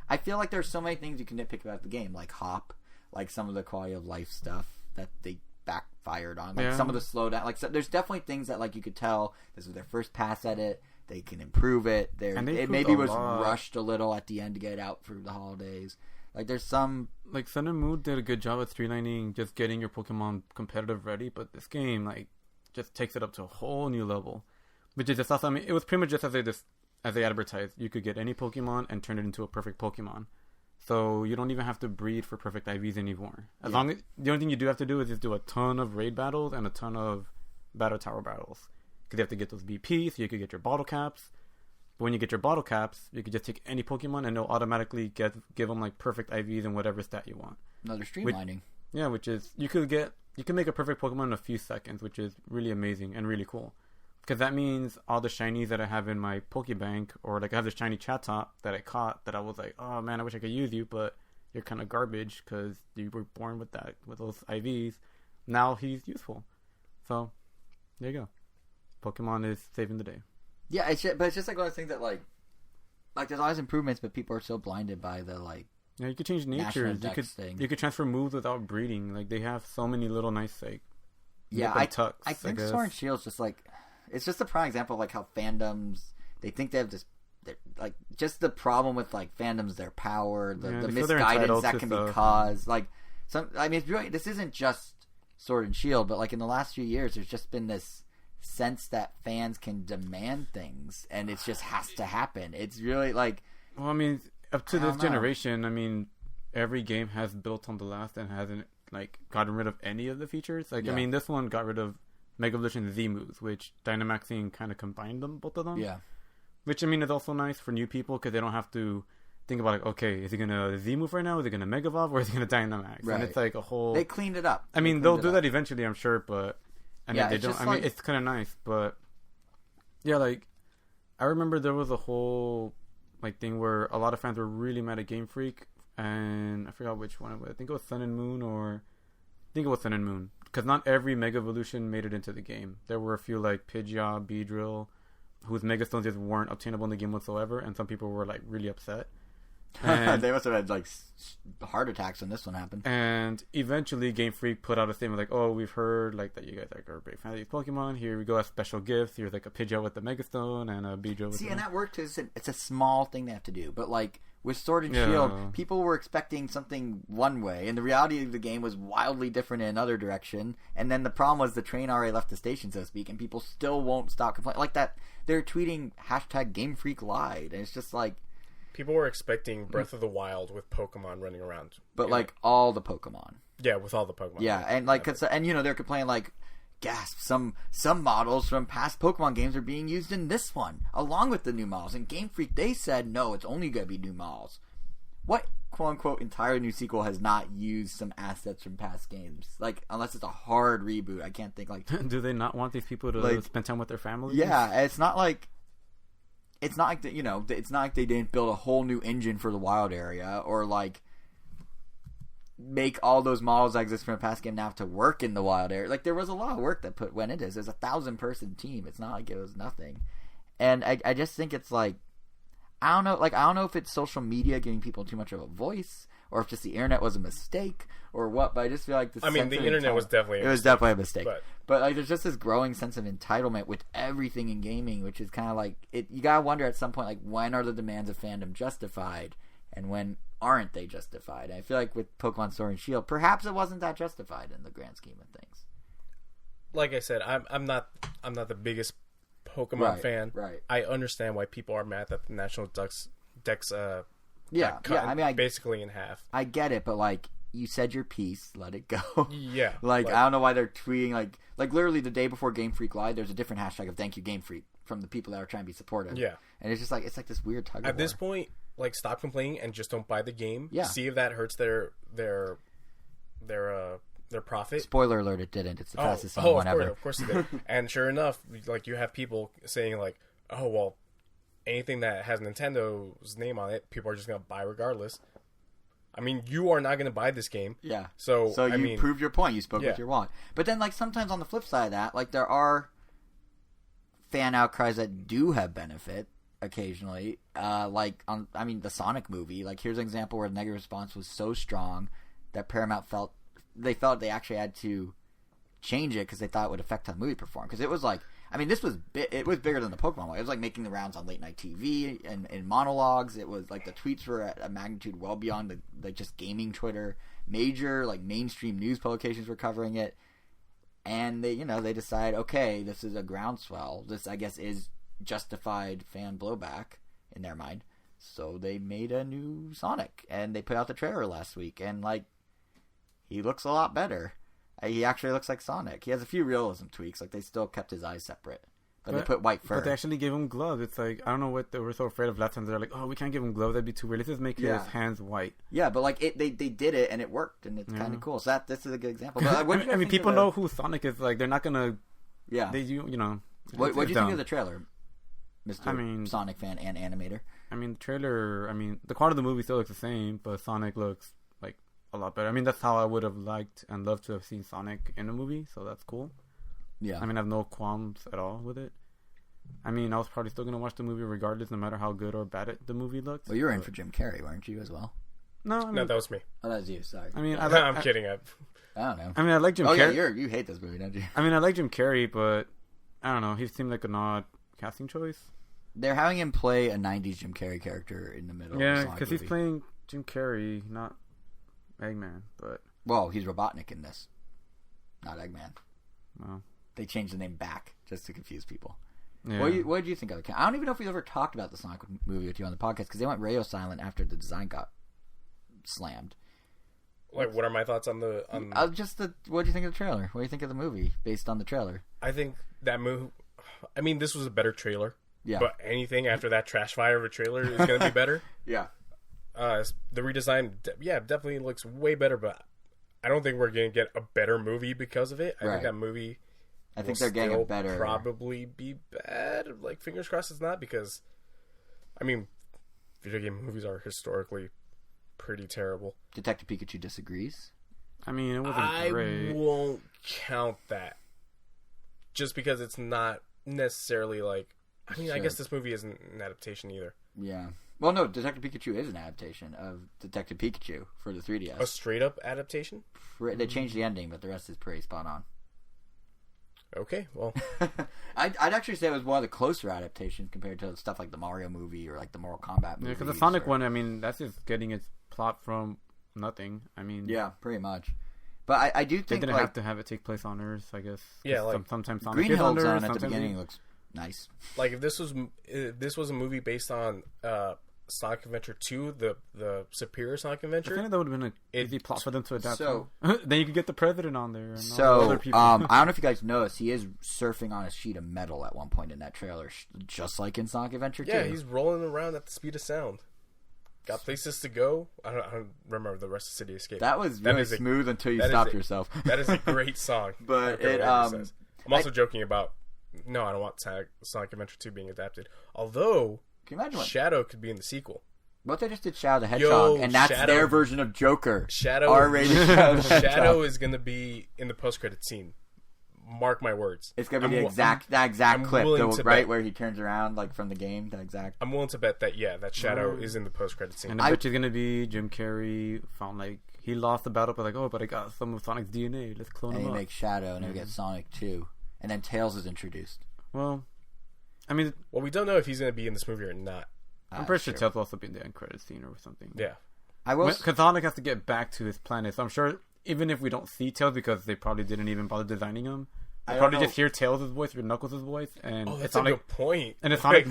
I feel like there's so many things you can nitpick about the game, like Hop, like some of the quality of life stuff that they backfired on, like some of the slowdown. Like, so there's definitely things that, like, you could tell this was their first pass at it. They can improve it. It maybe was rushed a little at the end to get it out for the holidays. Like, there's some... Like, Sun and Moon did a good job at streamlining just getting your Pokemon competitive ready, but this game, like, just takes it up to a whole new level. Which is just awesome. I mean, it was pretty much just as they advertised. You could get any Pokemon and turn it into a perfect Pokemon. So you don't even have to breed for perfect IVs anymore. The only thing you do have to do is just do a ton of raid battles and a ton of Battle Tower battles. Because you have to get those BP, so you could get your bottle caps. But when you get your bottle caps, you could just take any Pokemon and it'll automatically give them like perfect IVs and whatever stat you want. Another streamlining. Which is you can make a perfect Pokemon in a few seconds, which is really amazing and really cool. Because that means all the shinies that I have in my Pokebank, or like I have this shiny Chatot that I caught that I was like, oh man, I wish I could use you, but you're kind of garbage because you were born with those IVs. Now he's useful. So there you go. Pokemon is saving the day. Yeah, but it's just like one of those things that like there's always improvements, but people are so blinded by the like. Yeah, you could change natures. You could transfer moves without breeding. Like, they have so many little nice like. Yeah, I think Sword and Shield's just like, it's just a prime example of like how fandoms, they think they have this, like, just the problem with like fandoms, their power, the misguidance that can be caused. Like, I mean, it's really, this isn't just Sword and Shield, but like in the last few years, there's just been this sense that fans can demand things and it just has to happen. It's really like, well, I mean, up to this generation, I mean, every game has built on the last and hasn't like gotten rid of any of the features. Like, I mean, this one got rid of Mega Evolution Z moves, which Dynamaxing kind of combined both of them. Yeah, which, I mean, is also nice for new people because they don't have to think about like, okay, is he gonna Z move right now? Is he gonna Mega Evolve, or is he gonna Dynamax? Right. And it's like a whole. They cleaned it up. I mean, they'll do that eventually, I'm sure, but. I mean, they don't. I mean, it's kind of nice, but yeah, like I remember there was a whole like thing where a lot of fans were really mad at Game Freak, and I forgot which one it was. I think it was Sun and Moon, because not every Mega Evolution made it into the game. There were a few like Pidgeot, Beedrill, whose Mega Stones just weren't obtainable in the game whatsoever, and some people were like really upset. They must have had like heart attacks when this one happened. And eventually Game Freak put out a statement like, oh, we've heard like that you guys are big fans of these Pokemon. Here we go as special gifts. Here's like a Pidgeot with the Megastone and a Beedrill with and that worked. It's a small thing they have to do. But like With Sword and Shield, people were expecting something one way, and the reality of the game was wildly different in another direction. And then the problem was the train already left the station, so to speak, and people still won't stop complaining. Like that, they're tweeting hashtag Game Freak lied, and it's just like people were expecting Breath of the Wild with Pokemon running around, but like all the Pokemon. Yeah, with all the Pokemon. Yeah, and like, and they're complaining like, gasp! Some models from past Pokemon games are being used in this one, along with the new models. And Game Freak, they said no, it's only going to be new models. What quote unquote entire new sequel has not used some assets from past games? Like, unless it's a hard reboot, I can't think like. Do they not want these people to spend time with their families? Yeah, it's not like it's not like they didn't build a whole new engine for the wild area, or like make all those models that exist from a past game now have to work in the wild area. Like, there was a lot of work that went into this. There's a 1,000-person team. It's not like it was nothing. And I just think it's like, I don't know if it's social media giving people too much of a voice, or if just the internet was a mistake, or what. But I just feel like the internet was definitely a mistake. But like, there's just this growing sense of entitlement with everything in gaming, which is kind of like you gotta wonder at some point, like, when are the demands of fandom justified, and when aren't they justified? And I feel like with Pokemon Sword and Shield, perhaps it wasn't that justified in the grand scheme of things. Like I said, I'm not the biggest Pokemon fan. Right. I understand why people are mad that the National Dex cut I mean, basically in half. I get it, but like, you said your piece, let it go. Yeah. Like, I don't know why they're tweeting like literally the day before Game Freak Live, there's a different hashtag of thank you Game Freak from the people that are trying to be supportive. Yeah. And it's just like, it's like this weird tug of war. At this point, like, stop complaining and just don't buy the game. Yeah. See if that hurts their profit. Spoiler alert, it didn't. It's the fastest selling one ever. Of course it did. And sure enough, like, you have people saying like, oh, well, anything that has Nintendo's name on it, people are just going to buy regardless. I mean, you are not going to buy this game. Yeah. So you proved your point. You spoke with your wallet. But then, like, sometimes on the flip side of that, like, there are fan outcries that do have benefit occasionally. The Sonic movie. Like, here's an example where the negative response was so strong that Paramount felt they actually had to change it because they thought it would affect how the movie performed. Because it was like, I mean, it was bigger than the Pokemon one. It was like making the rounds on late night TV and in monologues. It was like the tweets were at a magnitude well beyond the just gaming Twitter. Major like mainstream news publications were covering it, and they decide, okay, this is a groundswell. This, I guess, is justified fan blowback in their mind. So they made a new Sonic, and they put out the trailer last week, and like, he looks a lot better. He actually looks like Sonic. He has a few realism tweaks. Like, they still kept his eyes separate. But they put white fur. But they actually gave him gloves. It's like, I don't know what they were so afraid of last time. They're like, oh, we can't give him gloves. That'd be too weird. Let's just make his hands white. Yeah, but like, they did it, and it worked, and it's kind of cool. So this is a good example. But, like, I mean, people know who Sonic is. Like, they're not going to... Yeah. What do you think of the trailer, Mr. Sonic fan and animator? I mean, the trailer... I mean, the quality of the movie still looks the same, but Sonic looks a lot better. I mean, that's how I would have liked and loved to have seen Sonic in a movie, so that's cool. Yeah. I mean, I have no qualms at all with it. I mean, I was probably still going to watch the movie regardless, no matter how good or bad the movie looked. Well, you were in for Jim Carrey, weren't you, as well? No, no, that was me. Oh, that was you, sorry. I mean, I'm kidding. I don't know. I mean, I like Jim Carrey. Yeah, you hate this movie, don't you? I mean, I like Jim Carrey, but I don't know. He seemed like an odd casting choice. They're having him play a 90s Jim Carrey character in the middle of the Sonic because he's playing Jim Carrey, not Eggman, but... Well, he's Robotnik in this, not Eggman. Well, they changed the name back just to confuse people. Yeah. What did you think of it? I don't even know if we ever talked about the Sonic movie with you on the podcast, because they went radio silent after the design got slammed. Like, what are my thoughts on the... what do you think of the trailer? What do you think of the movie based on the trailer? I think that movie... I mean, this was a better trailer. Yeah. But anything after that trash fire of a trailer is going to be better. Yeah. The redesign, definitely looks way better, but I don't think we're going to get a better movie because of it. I think that movie... I think they're getting a better... probably be bad. Like, fingers crossed it's not, because... I mean, video game movies are historically pretty terrible. Detective Pikachu disagrees. I mean, it wasn't great. I won't count that. Just because it's not necessarily like... I mean, I guess this movie isn't an adaptation either. Yeah. Well, no, Detective Pikachu is an adaptation of Detective Pikachu for the 3DS. A straight-up adaptation? They changed the ending, but the rest is pretty spot on. Okay, well, I'd actually say it was one of the closer adaptations compared to stuff like the Mario movie or like the Mortal Kombat movie. Yeah, because the Sonic one, I mean, that's just getting its plot from nothing. I mean, yeah, pretty much. But I do think they didn't like, have to have it take place on Earth, I guess. Yeah, like sometimes Sonic Green is Hill on Earth. Zone at the sometimes beginning looks nice. Like if this was a movie based on Sonic Adventure 2, the superior Sonic I Adventure. think that would have been an easy plot for them to adapt. So then you could get the president on there. And so all the other people. I don't know if you guys noticed, he is surfing on a sheet of metal at one point in that trailer, just like in Sonic Adventure 2. Yeah, he's rolling around at the speed of sound. Got places to go. I don't remember the rest of City Escape. That was really smooth until you stopped yourself. That is a great song. But it I'm also joking about. No, I don't want Sonic Adventure 2 being adapted. Although, can you imagine Shadow could be in the sequel. What they just did Shadow the Hedgehog, and that's Shadow, their version of Joker. Shadow, R-rated Shadow is going to be in the post-credit scene. Mark my words. It's going to be that exact clip, right where he turns around like from the game. That exact. I'm willing to bet that that Shadow is in the post-credit scene. And I bet he's going to be Jim Carrey. Found like he lost the battle, but like, oh, but I got some of Sonic's DNA. Let's clone him up. And he makes Shadow, and we get Sonic 2, and then Tails is introduced. Well, I mean, we don't know if he's going to be in this movie or not. I'm pretty sure Tails will also be in the end credit scene or something. Yeah, I will. Because Sonic has to get back to his planet, so I'm sure even if we don't see Tails, because they probably didn't even bother designing him, I probably just hear Tails' voice or Knuckles' voice, and that's it's Sonic, a good point. And it's Sonic,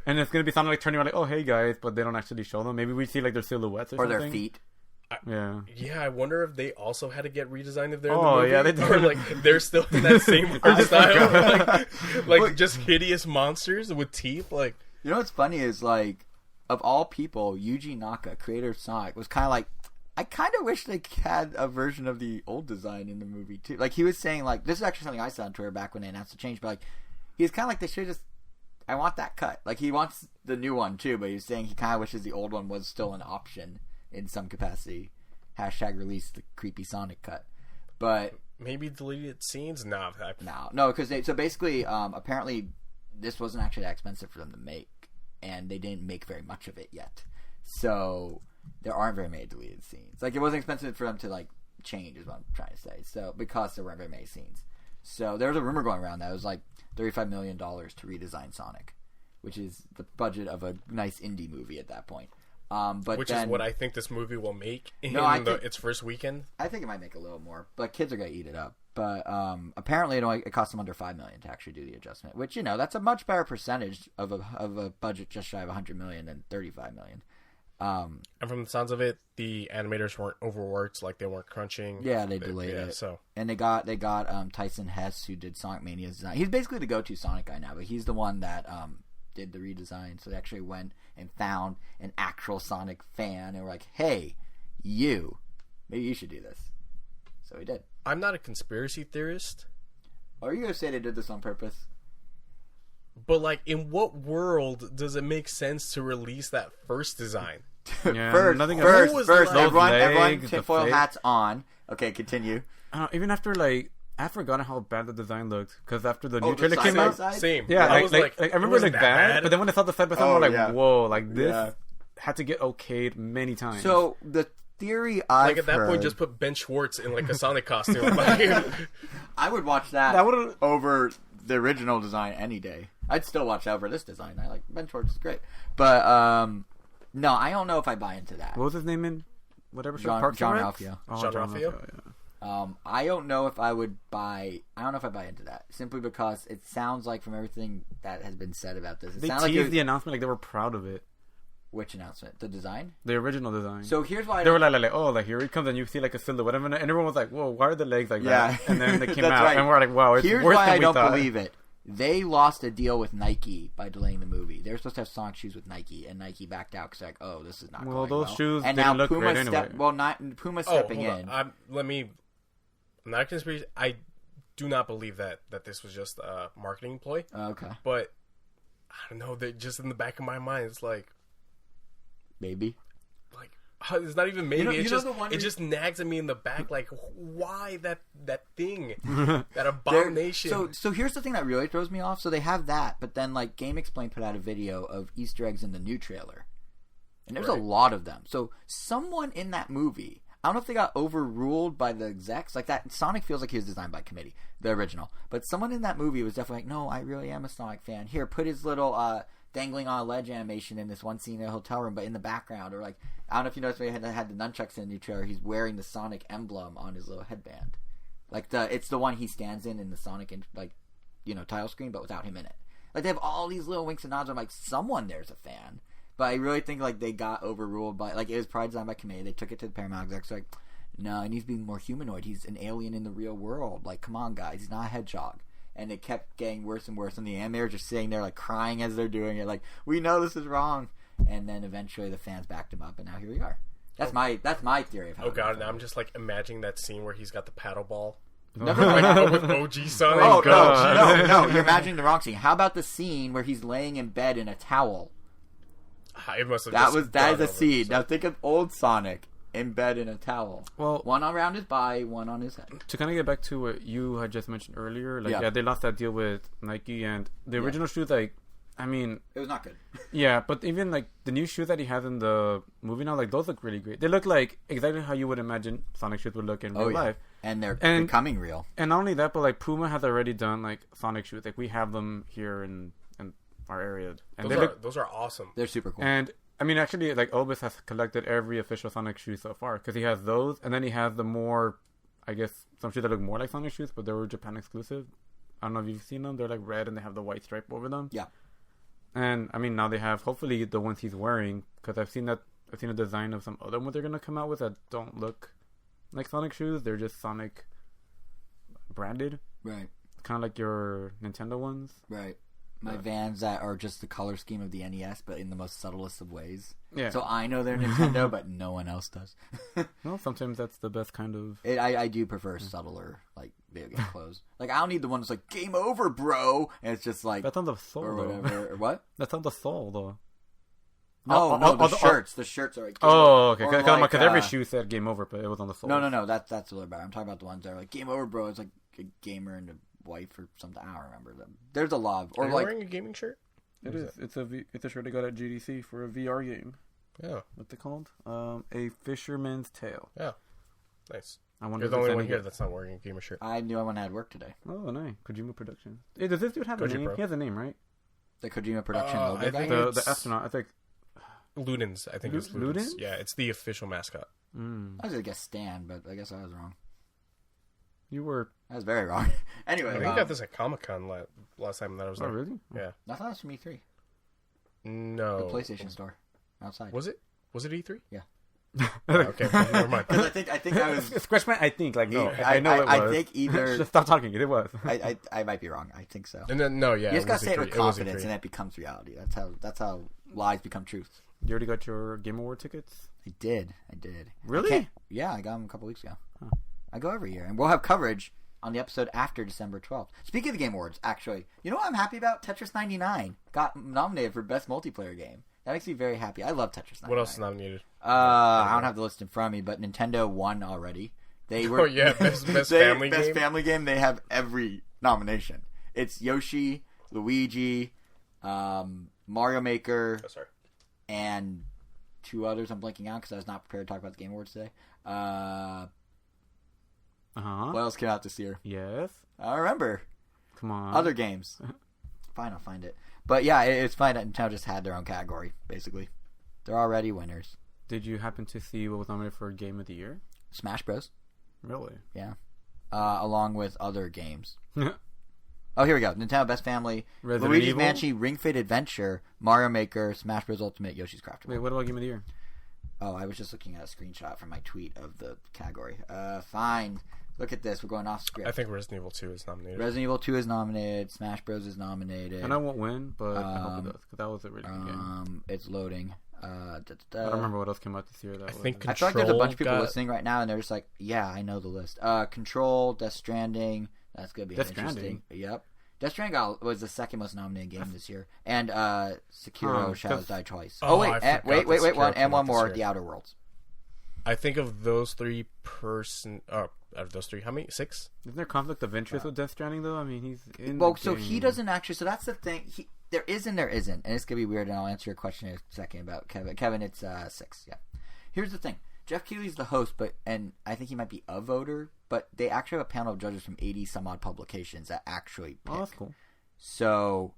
and it's gonna be Sonic like turning around like, oh hey guys, but they don't actually show them. Maybe we see like their silhouettes or something. Their feet. Yeah. I wonder if they also had to get redesigned if they're in the movie. Yeah, they did. Or like they're still in that same art style, like just hideous monsters with teeth. Like, you know what's funny is like, of all people, Yuji Naka, creator of Sonic, was kind of like, I kind of wish they had a version of the old design in the movie too. Like he was saying, like this is actually something I saw on Twitter back when they announced the change, but like he's kind of like they should just. I want that cut. Like he wants the new one too, but he's saying he kind of wishes the old one was still an option in some capacity. # release the creepy Sonic cut. But maybe deleted scenes? No, because so basically, apparently this wasn't actually that expensive for them to make, and they didn't make very much of it yet. So there aren't very many deleted scenes. Like it wasn't expensive for them to like change, is what I'm trying to say. So because there weren't very many scenes, so there was a rumor going around that it was like $35 million to redesign Sonic, which is the budget of a nice indie movie at that point. Which is what I think this movie will make in its first weekend. I think it might make a little more, but kids are gonna eat it up. But apparently, it cost them under $5 million to actually do the adjustment, which that's a much better percentage of a budget just shy of $100 million than $35 million. And from the sounds of it, the animators weren't overworked, like they weren't crunching. Yeah, they delayed it. So and they got Tyson Hess, who did Sonic Mania's design. He's basically the go-to Sonic guy now, but he's the one that did the redesign. So they actually went and found an actual Sonic fan and were like, hey, maybe you should do this. So he did. I'm not a conspiracy theorist. Are you going to say they did this on purpose? But like, in what world does it make sense to release that first design? Yeah, first, everyone tinfoil hats on. Okay, continue. Even after like, I've forgotten how bad the design looked, because after the new trailer came out, same. Yeah, I remember it looked bad, but then when I saw the side by side, I was like, whoa, like this had to get okayed many times. So the theory I've at that heard... point, just put Ben Schwartz in like a Sonic costume. I would watch that over the original design any day. I'd still watch that over this design. I like Ben Schwartz is great, but no, I don't know if I buy into that. What was his name in whatever show? John Ralphio. John Ralphio. I don't know if I would buy. I don't know if I buy into that, simply because it sounds like from everything that has been said about this, they teased the announcement like they were proud of it. Which announcement? The design? The original design. So here's why they were like, here it comes, and you see like a silhouette, and everyone was like, whoa, why are the legs like that? And then they came out, and we're like, wow, it's here's worse why than we I don't thought. believe it. They lost a deal with Nike by delaying the movie. They were supposed to have Sonic shoes with Nike, and Nike backed out because like, oh, this is not going well. Those shoes and didn't now look great anyway. Puma's stepping in. I'm not conspiracy. I do not believe that this was just a marketing ploy. Okay. But I don't know. That just in the back of my mind, it's like maybe. Like it's not even maybe. It just nags at me in the back. Like why that thing, that abomination. So here's the thing that really throws me off. So they have that, but then like Game Explain put out a video of Easter eggs in the new trailer, and there's a lot of them. So someone in that movie. I don't know if they got overruled by the execs. Like that, Sonic feels like he was designed by committee, the original. But someone in that movie was definitely like, no, I really am a Sonic fan. Here, put his little dangling on a ledge animation in this one scene in a hotel room, but in the background. Or like, I don't know if you noticed when he had the nunchucks in the new trailer, he's wearing the Sonic emblem on his little headband. Like it's the one he stands in the Sonic title screen, but without him in it. Like they have all these little winks and nods. I'm like, someone there's a fan. But I really think like they got overruled by it was probably designed by committee. They took it to the Paramount execs like, no, he needs to be more humanoid. He's an alien in the real world. Like, come on, guys, he's not a hedgehog. And it kept getting worse and worse. And the animators just sitting there like crying as they're doing it, like, we know this is wrong. And then eventually the fans backed him up, and now here we are. That's my theory of how. Oh god, now I'm just like imagining that scene where he's got the paddle ball. Never mind. With OG Sonic. Oh no, you're imagining the wrong scene. How about the scene where he's laying in bed in a towel? It must have that is a scene. Now think of old Sonic in bed in a towel. Well, one around his body, one on his head. To kind of get back to what you had just mentioned earlier, they lost that deal with Nike, and the original shoes, like, I mean, it was not good. Yeah, but even like the new shoes that he has in the movie now, like those look really great. They look like exactly how you would imagine Sonic shoes would look in real life, and they're becoming real. And not only that, but like Puma has already done like Sonic shoes. Like we have them here in our area, and those are awesome. They're super cool. And I mean, actually, like Obis has collected every official Sonic shoe so far because he has those, and then he has the more, I guess, some shoes that look more like Sonic shoes, but they were Japan exclusive. I don't know if you've seen them. They're like red and they have the white stripe over them. Yeah. And I mean, now they have hopefully the ones he's wearing, because I've seen a design of some other ones they're gonna come out with that don't look like Sonic shoes. They're just Sonic branded, right? Kind of like your Nintendo ones, right? My Vans that are just the color scheme of the NES, but in the most subtlest of ways. Yeah. So I know they're Nintendo, but no one else does. Well, sometimes that's the best kind of. I do prefer subtler, like, video game clothes. Like, I don't need the one that's like, game over, bro! And it's just like. That's on the soul, or whatever. Or what? That's on the soul, though. No, the shirts. The shirts are like. Oh, okay. Because every shoe said game over, but it was on the soul. No. That's a little better. I'm talking about the ones that are like, game over, bro. It's like a gamer and a wife or something. I don't remember them. There's a lot of. Are you wearing a gaming shirt? It is. It's a shirt I got at GDC for a VR game. Yeah. What's it called? A Fisherman's Tale. Yeah. Nice. I wonder You're the only one here that's not wearing a gamer shirt. I knew I had work today. Oh, nice. Kojima Productions. Hey, does this dude have a name? He has a name, right? The Kojima Production logo I guy? think the astronaut. I think. Ludens. I think it's Ludens. Ludens? Yeah, it's the official mascot. I was gonna guess Stan, but I guess I was wrong. You were. I was very wrong. Anyway, I think I got this at Comic-Con last time that I was there. Oh, really? Yeah. I thought it was from E3. No. The PlayStation store outside. Was it? Was it E3? Yeah. Okay, never mind. Because I think I was. Scratch my. I think like no. I know it was. I think either. Just stop talking. It was. I might be wrong. I think so. And then no, yeah. You just gotta say it with E3. confidence, and it becomes reality. That's how lies become truth. You already got your Game Award tickets? I did. Really? Yeah, I got them a couple weeks ago. Huh. I go every year, and we'll have coverage on the episode after December 12th. Speaking of the Game Awards, actually, you know what I'm happy about? Tetris 99 got nominated for Best Multiplayer Game. That makes me very happy. I love Tetris 99. What else is nominated? I don't have the list in front of me, but Nintendo won already. They were. Oh yeah, best family game. Best family game. They have every nomination. It's Yoshi, Luigi, Mario Maker, and two others I'm blanking out because I was not prepared to talk about the Game Awards today. What else came out this year? Yes. I don't remember. Come on. Other games. Fine, I'll find it. But yeah, it's fine that Nintendo just had their own category, basically. They're already winners. Did you happen to see what was nominated for Game of the Year? Smash Bros. Really? Yeah. Along with other games. Oh, here we go. Nintendo Best Family, Resident Luigi's Evil? Mansion, Ring Fit Adventure, Mario Maker, Smash Bros. Ultimate, Yoshi's Crafted Wait, World. what about Game of the Year? Oh, I was just looking at a screenshot from my tweet of the category. Fine. Look at this. We're going off script. I think Resident Evil 2 is nominated. Resident Evil 2 is nominated. Smash Bros. Is nominated. And I won't win, but I hope it does, because that was a really good game. It's loading. I don't remember what else came out this year. I think I feel like there's a bunch of people listening right now, and they're just like, yeah, I know the list. Control, Death Stranding. That's going to be interesting. Yep. Death Stranding was the second most nominated game this year. And Sekiro Shadows Die Twice. Wait, one more. The Outer Worlds. I think of those three out of those three, how many? 6? Isn't there conflict of interest with Death Stranding, though? I mean, he's in so he doesn't actually... So that's the thing. There is and there isn't. And it's going to be weird, and I'll answer your question in a second about Kevin. Kevin, it's 6, yeah. Here's the thing. Jeff Keighley's the host, and I think he might be a voter, but they actually have a panel of judges from 80 some odd publications that actually pick. Oh, that's cool. So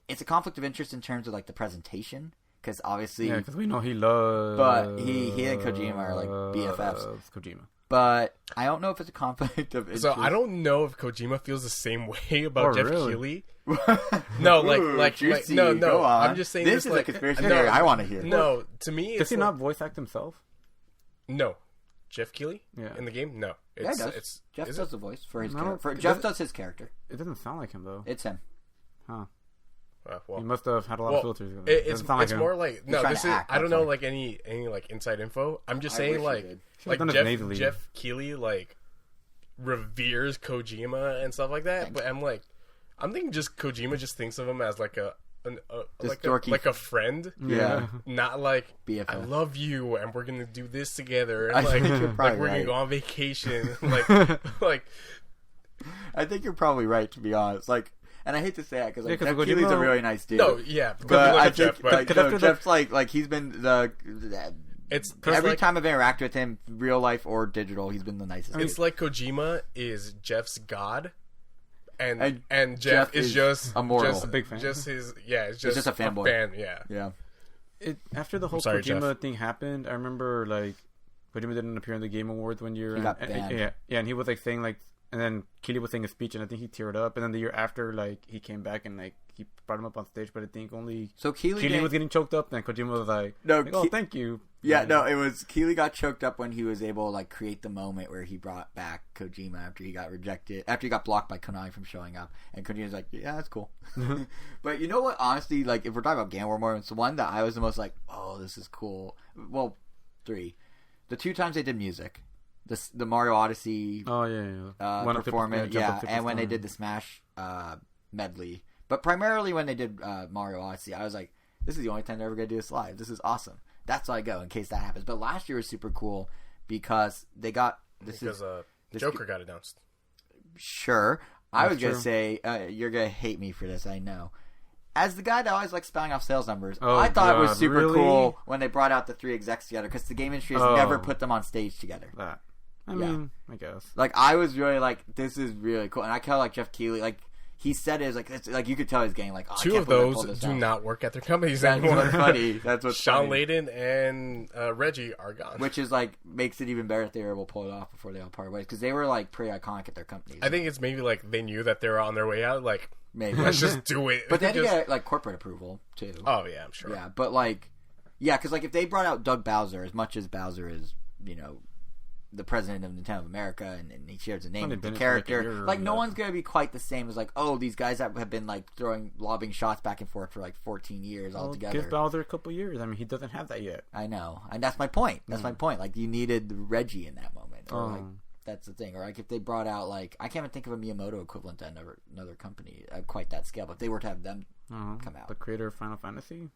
it's a conflict of interest in terms of like the presentation, because obviously, yeah, because we know he loves. But he and Kojima are like BFFs. Kojima. But I don't know if it's a conflict of interest. So I don't know if Kojima feels the same way about Jeff really? Keighley. No, juicy. no. Go on. I'm just saying this is like, a conspiracy theory I want to hear. No, to me, does it's he not voice act himself? No, Jeff Keighley. Yeah. In the game, no. Yeah, he does. It's, Jeff does the voice for his No, character. it Jeff doesn't- does his character. It doesn't sound like him though. It's him. Huh? well, He must have had a lot of filters. It's sound like him. more like no. trying This to is act, I don't that's know like- like any like inside info. I'm just I saying wish he like did. Should've done it nasally. Jeff Keighley like reveres Kojima and stuff like that. Thanks. But I'm thinking just Kojima just thinks of him as like dorky- like a friend. Yeah. Not like BFF. I love you and we're gonna do this together. I And, like, think you're like probably we're gonna right. go on vacation. like I think you're probably right, to be honest. Like, and I hate to say that because like, Yeah, 'cause Jeff Keighley's a Kojima- really nice dude. no, yeah. but I Jeff, think but like, no, Jeff's like he's been the it's every like, time I've interacted with him, real life or digital, he's been the nicest. It's dude. like Kojima is Jeff's god, and Jeff Jeff is is just immortal. just A big fan. Just his it's just a fanboy. fan, yeah. Yeah. After the whole sorry, Kojima Jeff. thing happened, I remember like Kojima didn't appear in the Game Awards one year. He got and, banned. yeah, and he was like saying like, and then Keighley was saying a speech, and I think he teared up. And then the year after, like he came back and like he brought him up on stage, but I think only So Keighley was getting choked up, and Kojima was like, No, oh, thank you. Yeah, no, it was Keighley got choked up when he was able to like create the moment where he brought back Kojima after he got rejected, after he got blocked by Konami from showing up, and Kojima's like, yeah, that's cool. But you know what? Honestly, like if we're talking about Game Award moments, the one that I was the most like, oh, this is cool. Well, 3, the 2 times they did music, the Mario Odyssey Oh yeah. performance, and when they did the Smash medley, but primarily when they did Mario Odyssey, I was like, this is the only time they're ever gonna do this live. This is awesome. That's why I go in case that happens. But last year was super cool because they got this Joker got announced. Sure. I was That's gonna say you're gonna hate me for this. I know. As the guy that always likes spelling off sales numbers, Oh, I thought it was God, super really? cool when they brought out the 3 execs together because the game industry has never put them on stage together. That. I mean, I guess. Like I was really like, this is really cool, and I kind of like Jeff Keighley. Like he said, it was like it's, like you could tell he's getting like, oh, I 2 can't of believe I those pulled this do out. not work at their companies That's anymore. what's funny. That's what's Sean funny. Layden and Reggie are gone. Which is like makes it even better if they were able to pull it off before they all parted ways because they were like pretty iconic at their companies. I think it's maybe like they knew that they were on their way out. Like maybe let's just do it. but they had to Just- get like corporate approval too. Oh yeah, I'm sure. Yeah, but like, yeah, because like if they brought out Doug Bowser, as much as Bowser is, you know, the president of Nintendo of America, and he shares a name Only with the been for, like, a character, year or like no less. one's gonna be quite the same as like, oh, these guys that have been like lobbing shots back and forth for like 14 years all together. Give Bowser a couple years. I mean, he doesn't have that yet. I know, and that's my point. That's my point. Like you needed Reggie in that moment, or like Oh. that's the thing. Or like if they brought out like I can't even think of a Miyamoto equivalent to another company at quite that scale. But if they were to have them come out. The creator of Final Fantasy.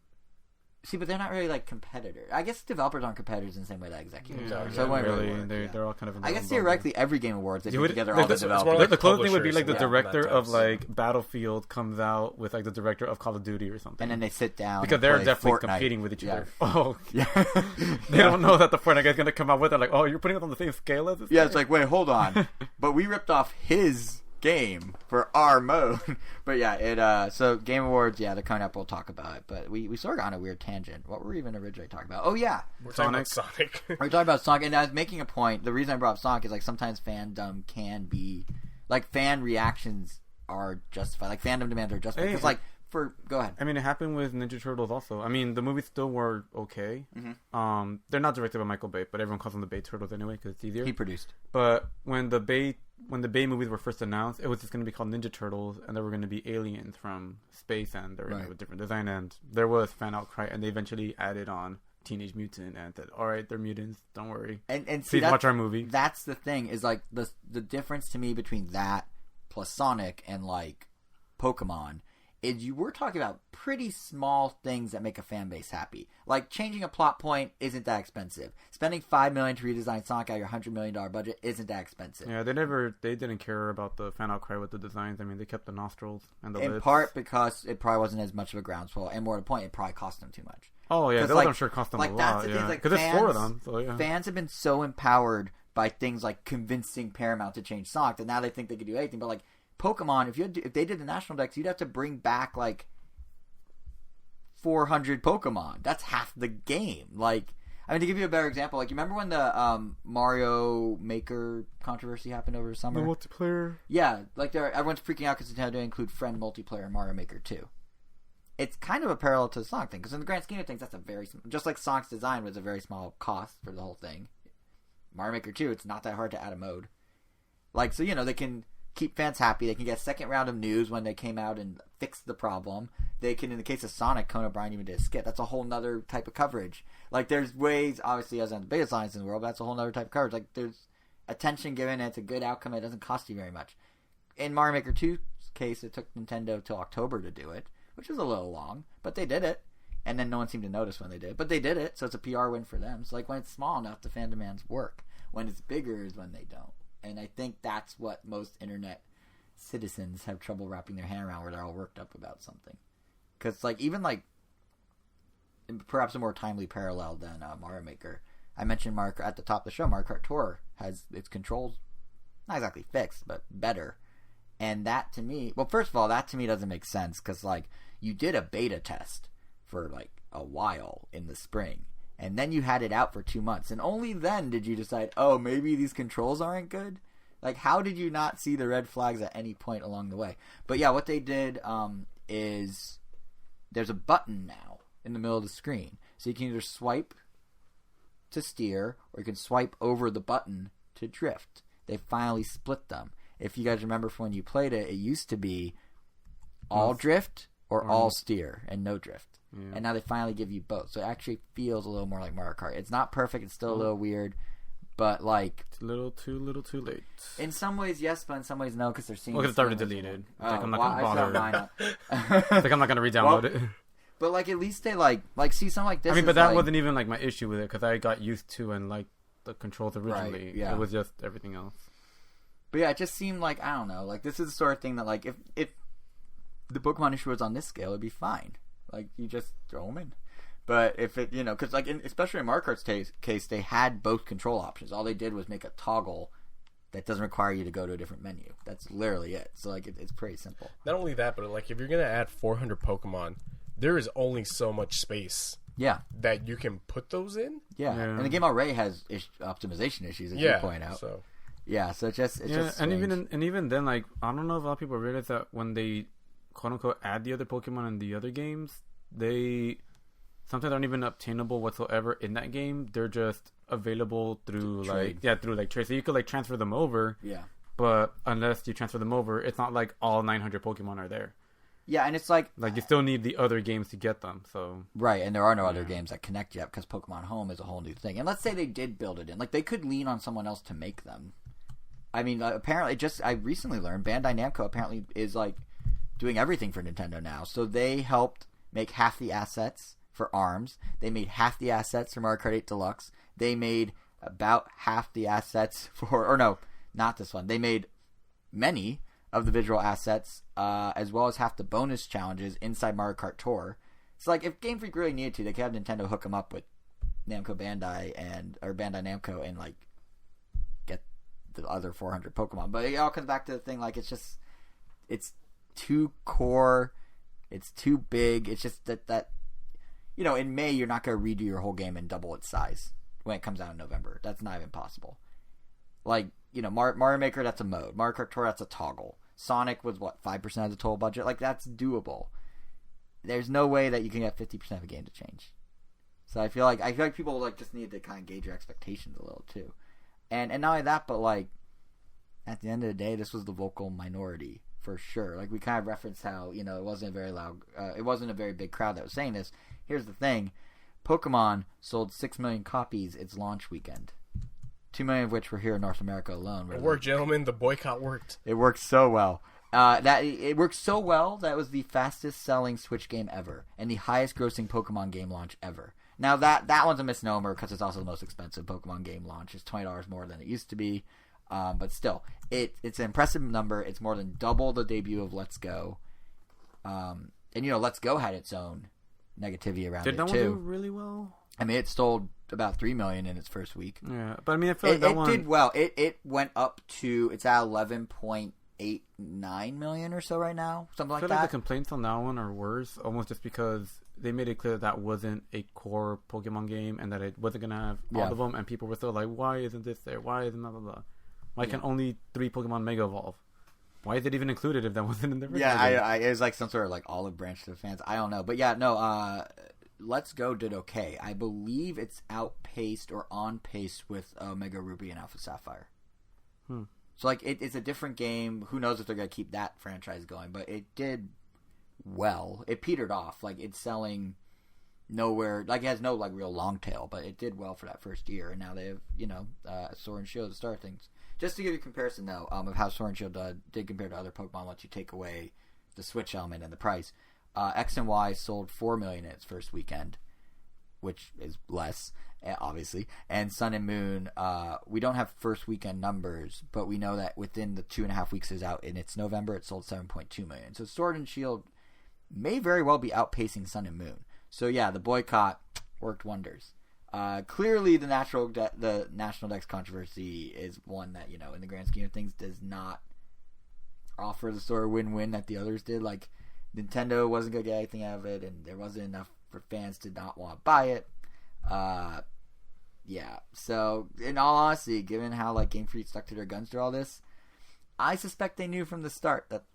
See, but they're not really like competitors. I guess developers aren't competitors in the same way that executives Yeah, are. So it wouldn't really work, they're all kind of. In I their guess own theoretically, every Game Awards they You put would- together like, all the it's more developers. like the closest thing would be like the publishers, director yeah, of that like Battlefield comes out with like the director of Call of Duty or something. And then they sit down because and they're play definitely Fortnite. competing with each Yeah. other. Oh, Yeah, they don't know that the Fortnite guy's gonna come out with it. Like, oh, you're putting it on the same scale as this. Yeah, guy? it's like wait, hold on, but we ripped off his game for our mode. But yeah, it so Game Awards, yeah, they're coming up. We'll talk about it. But we sort of got on a weird tangent. What were we even originally talking about? Oh yeah, We're talking about Sonic. we're talking about Sonic, and I was making a point. The reason I brought up Sonic is like sometimes fandom can be like fan reactions are justified, like fandom demands are justified. Hey, Because like go ahead. I mean, it happened with Ninja Turtles also. I mean, the movies still were okay. Mm-hmm. They're not directed by Michael Bay, but everyone calls them the Bay Turtles anyway because it's easier. He produced. But when the Bay movies were first announced, it was just going to be called Ninja Turtles, and there were going to be aliens from space, and they were going to have a different design. And there was fan outcry, and they eventually added on Teenage Mutant and said, "All right, they're mutants. Don't worry. And see, Please watch our movie." That's the thing is like the difference to me between that plus Sonic and like Pokemon is you were talking about pretty small things that make a fan base happy. Like changing a plot point isn't that expensive. Spending $5 million to redesign Sonic out of your $100 million budget isn't that expensive. Yeah, they didn't care about the fan outcry with the designs. I mean, they kept the nostrils and the In lips. part because it probably wasn't as much of a groundswell, and more to the point, it probably cost them too much. Oh yeah, those like, I'm sure cost them like, a that's lot. the thing, Yeah, like, because there's 4 of them. So yeah. Fans have been so empowered by things like convincing Paramount to change Sonic that now they think they could do anything. But like Pokemon, if they did the national decks, you'd have to bring back like 400 Pokemon. That's half the game. Like, I mean, to give you a better example, like, you remember when the Mario Maker controversy happened over the summer? The multiplayer. Yeah, like, everyone's freaking out because Nintendo didn't include friend multiplayer in Mario Maker 2. It's kind of a parallel to the Sonic thing, because in the grand scheme of things, that's just like Sonic's design was a very small cost for the whole thing. Mario Maker 2, it's not that hard to add a mode. Like, so, you know, they can keep fans happy. They can get a second round of news when they came out and fixed the problem. They can, in the case of Sonic, Conan O'Brien even did a skit. That's a whole nother type of coverage. Like, there's ways, obviously, as one of the biggest lines in the world, but that's a whole other type of coverage. Like, there's attention given, and it's a good outcome. It doesn't cost you very much. In Mario Maker 2's case, it took Nintendo till October to do it, which is a little long, but they did it. And then no one seemed to notice when they did. But they did it, so it's a PR win for them. So, like, when it's small enough, the fan demands work. When it's bigger is when they don't. And I think that's what most internet citizens have trouble wrapping their hand around, where they're all worked up about something. Because, like, even, like, perhaps a more timely parallel than Mario Maker, I mentioned at the top of the show, Mario Kart Tour has its controls not exactly fixed, but better. And that, to me, well, first of all, that to me doesn't make sense, because, like, you did a beta test for, like, a while in the spring, and then you had it out for 2 months, and only then did you decide, oh, maybe these controls aren't good? Like, how did you not see the red flags at any point along the way? But yeah, what they did is there's a button now in the middle of the screen, so you can either swipe to steer, or you can swipe over the button to drift. They finally split them. If you guys remember from when you played it, it used to be all drift or all steer and no drift. Yeah. And now they finally give you both. So it actually feels a little more like Mario Kart. It's not perfect. It's still a little weird. But, like... It's a little too late. In some ways, yes, but in some ways, no, because they're seeing... Well, because it's already deleted. Like, I'm not going to bother. Like, I'm not going to re-download it. But, like, at least they, like see something like this. I mean, but that wasn't even, like, my issue with it, because I got used to and liked the controls originally. Right, yeah. It was just everything else. But, yeah, it just seemed like, I don't know, like, this is the sort of thing that, like, if the Pokemon issue was on this scale, it'd be fine. Like, you just throw them in. But if it, you know, because, like, especially in Mario Kart's case, they had both control options. All they did was make a toggle that doesn't require you to go to a different menu. That's literally it. So, like, it's pretty simple. Not only that, but, like, if you're going to add 400 Pokemon, there is only so much space. Yeah. That you can put those in. Yeah. And the game already has optimization issues, as you point out. So. Yeah, so it's just strange. and even then, like, I don't know if a lot of people realize that when they, quote unquote, add the other Pokemon in the other games, they sometimes aren't even obtainable whatsoever in that game. They're just available through trade. Trade. So you could, like, transfer them over. Yeah. But unless you transfer them over, it's not like all 900 Pokemon are there. Yeah, and it's like you still need the other games to get them. So right, and there are no other games that connect yet, because Pokemon Home is a whole new thing. And let's say they did build it in, like, they could lean on someone else to make them. I mean, apparently, I recently learned Bandai Namco apparently is, like, doing everything for Nintendo now. So they helped make half the assets for ARMS. They made half the assets for Mario Kart 8 Deluxe. They made about half the assets for... Or no, not this one. They made many of the visual assets, as well as half the bonus challenges inside Mario Kart Tour. So, like, if Game Freak really needed to, they could have Nintendo hook them up with Namco Bandai or Bandai Namco and, like, get the other 400 Pokemon. But it all comes back to the thing, like, it's too core, it's too big. It's just that you know, in May you're not going to redo your whole game and double its size when it comes out in November. That's not even possible. Like, you know, Mario Maker, that's a mode. Mario Kart Tour, that's a toggle. Sonic was, 5% of the total budget? Like, that's doable. There's no way that you can get 50% of a game to change. So I feel like people, like, just need to kind of gauge your expectations a little, too. And not only that, but, like, at the end of the day, this was the vocal minority, for sure. Like, we kind of referenced how, you know, it wasn't a very big crowd that was saying this. Here's the thing. Pokemon sold 6 million copies its launch weekend. 2 million of which were here in North America alone. It worked, gentlemen. The boycott worked. It worked so well. It worked so well that it was the fastest selling Switch game ever and the highest grossing Pokemon game launch ever. Now that one's a misnomer because it's also the most expensive Pokemon game launch. It's $20 more than it used to be, but still, it's an impressive number. It's more than double the debut of Let's Go, and you know Let's Go had its own negativity around Did it that too. one do really well? I mean, it sold about 3 million in its first week. Yeah, but I mean, I feel like that one did well. It went up to, it's at 11.89 million or so right now, something like that. I feel like the complaints on that one are worse, almost just because they made it clear that wasn't a core Pokemon game and that it wasn't gonna have all of them, and people were still like, "Why isn't this there? Why isn't blah blah blah? Why can only 3 Pokemon Mega Evolve? Why is it even included if that wasn't in the original game?" It was like some sort of like olive branch to the fans. I don't know, but yeah, no. Let's Go did okay. I believe it's outpaced or on pace with Omega Ruby and Alpha Sapphire. So like it's a different game. Who knows if they're gonna keep that franchise going? But it did well. It petered off. Like it's selling nowhere. Like it has no like real long tail, but it did well for that first year. And now they have Sword and Shield to start things. Just to give you a comparison though of how Sword and Shield did compare to other Pokemon once you take away the Switch element and the price. X and Y sold 4 million in its first weekend, which is less, obviously. And Sun and Moon, we don't have first weekend numbers, but we know that within the 2.5 weeks it was out in its November, it sold 7.2 million. So Sword and Shield may very well be outpacing Sun and Moon. So yeah, the boycott worked wonders. Clearly, the National Dex controversy is one that, in the grand scheme of things, does not offer the sort of win-win that the others did. Like, Nintendo wasn't going to get anything out of it, and there wasn't enough for fans to not want to buy it. Yeah. So, in all honesty, given how like Game Freak stuck to their guns through all this, I suspect they knew from the start that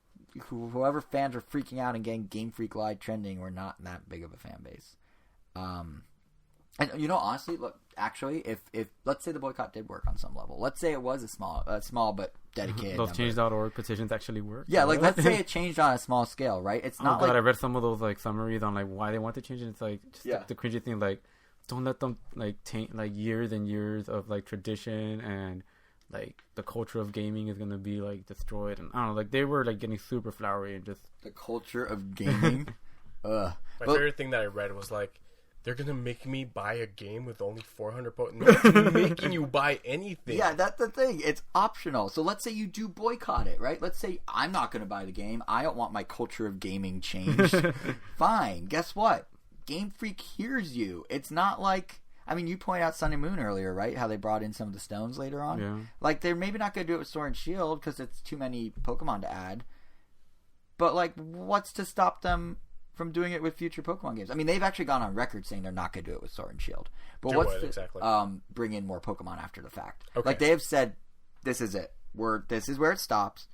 whoever fans were freaking out and getting Game Freak Live trending were not that big of a fan base. And honestly, look, actually, if let's say the boycott did work on some level, let's say it was a small but dedicated. Those change.org petitions actually work. Yeah, like let's say it changed on a small scale, right? It's not I read some of those like summaries on like why they want to change it. It's like just the cringy thing, like don't let them like taint like years and years of like tradition, and like the culture of gaming is gonna be like destroyed. And I don't know, like they were like getting super flowery and just the culture of gaming. My favorite thing that I read was like, they're gonna make me buy a game with only 400 Pokemon. No, making you buy anything. Yeah, that's the thing. It's optional. So let's say you do boycott it, right? Let's say I'm not gonna buy the game. I don't want my culture of gaming changed. Fine. Guess what? Game Freak hears you. It's not like, I mean, you pointed out Sun and Moon earlier, right? How they brought in some of the stones later on. Yeah. Like they're maybe not gonna do it with Sword and Shield because it's too many Pokemon to add. But like, what's to stop them from doing it with future Pokemon games? I mean, they've actually gone on record saying they're not going to do it with Sword and Shield. But exactly? Bring in more Pokemon after the fact. Okay. Like they have said, this is it. This is where it stops.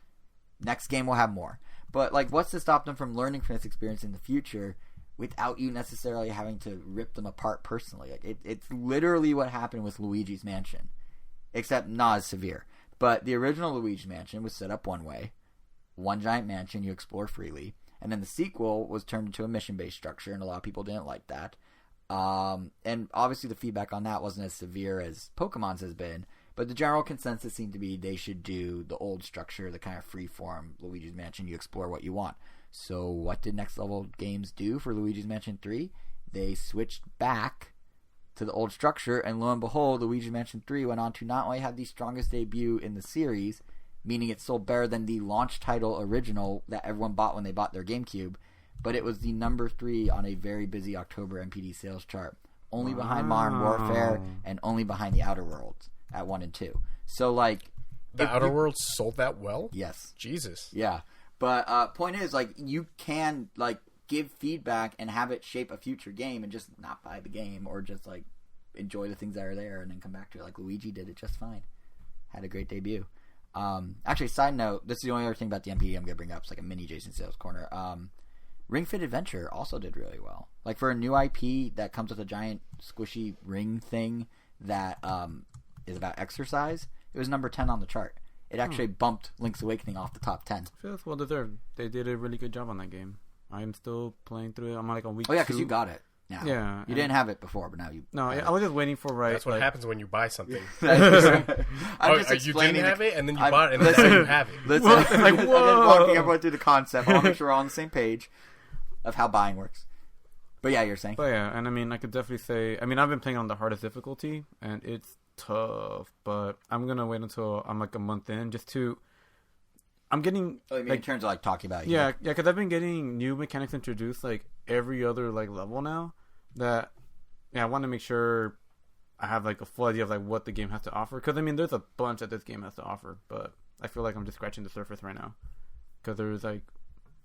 Next game will have more. But like, what's to stop them from learning from this experience in the future without you necessarily having to rip them apart personally? Like it's literally what happened with Luigi's Mansion, except not as severe. But the original Luigi's Mansion was set up one way, one giant mansion you explore freely. And then the sequel was turned into a mission-based structure, and a lot of people didn't like that. And obviously the feedback on that wasn't as severe as Pokemon's has been, but the general consensus seemed to be they should do the old structure, the kind of free-form Luigi's Mansion, you explore what you want. So what did Next Level Games do for Luigi's Mansion 3? They switched back to the old structure, and lo and behold, Luigi's Mansion 3 went on to not only have the strongest debut in the series, meaning it sold better than the launch title original that everyone bought when they bought their GameCube, but it was the number 3 on a very busy October NPD sales chart, only behind Modern Warfare and only behind the Outer Worlds at 1 and 2. So like the Outer Worlds sold that well? Yes. Jesus. Yeah. But point is, like, you can like give feedback and have it shape a future game and just not buy the game, or just like enjoy the things that are there and then come back to it. Like Luigi did it just fine. Had a great debut. Actually, side note, this is the only other thing about the MPD I'm going to bring up. It's like a mini Jason Sales corner. Ring Fit Adventure also did really well. Like for a new IP that comes with a giant squishy ring thing that is about exercise, it was number 10 on the chart. It actually bumped Link's Awakening off the top 10. I feel that's well deserved. They did a really good job on that game. I am still playing through it. I'm like on week 2. Oh yeah, because you got it. Now. Yeah, you didn't have it before, but now you. No, I was just waiting for That's what happens when you buy something. I'm just you didn't have it, and then you bought it, and now you have it. Listen, like, I'm just walking everyone through the concept. I want to make sure we're all on the same page of how buying works. But yeah, you're saying. But yeah, and I mean, I could definitely say. I mean, I've been playing on the hardest difficulty, and it's tough. But I'm gonna wait until I'm like a month in, just to. I'm getting Oh, you mean in terms of like talking about yeah, because I've been getting new mechanics introduced like every other like level now. That I want to make sure I have like a full idea of like what the game has to offer. Because I mean, there's a bunch that this game has to offer, but I feel like I'm just scratching the surface right now. Because there's like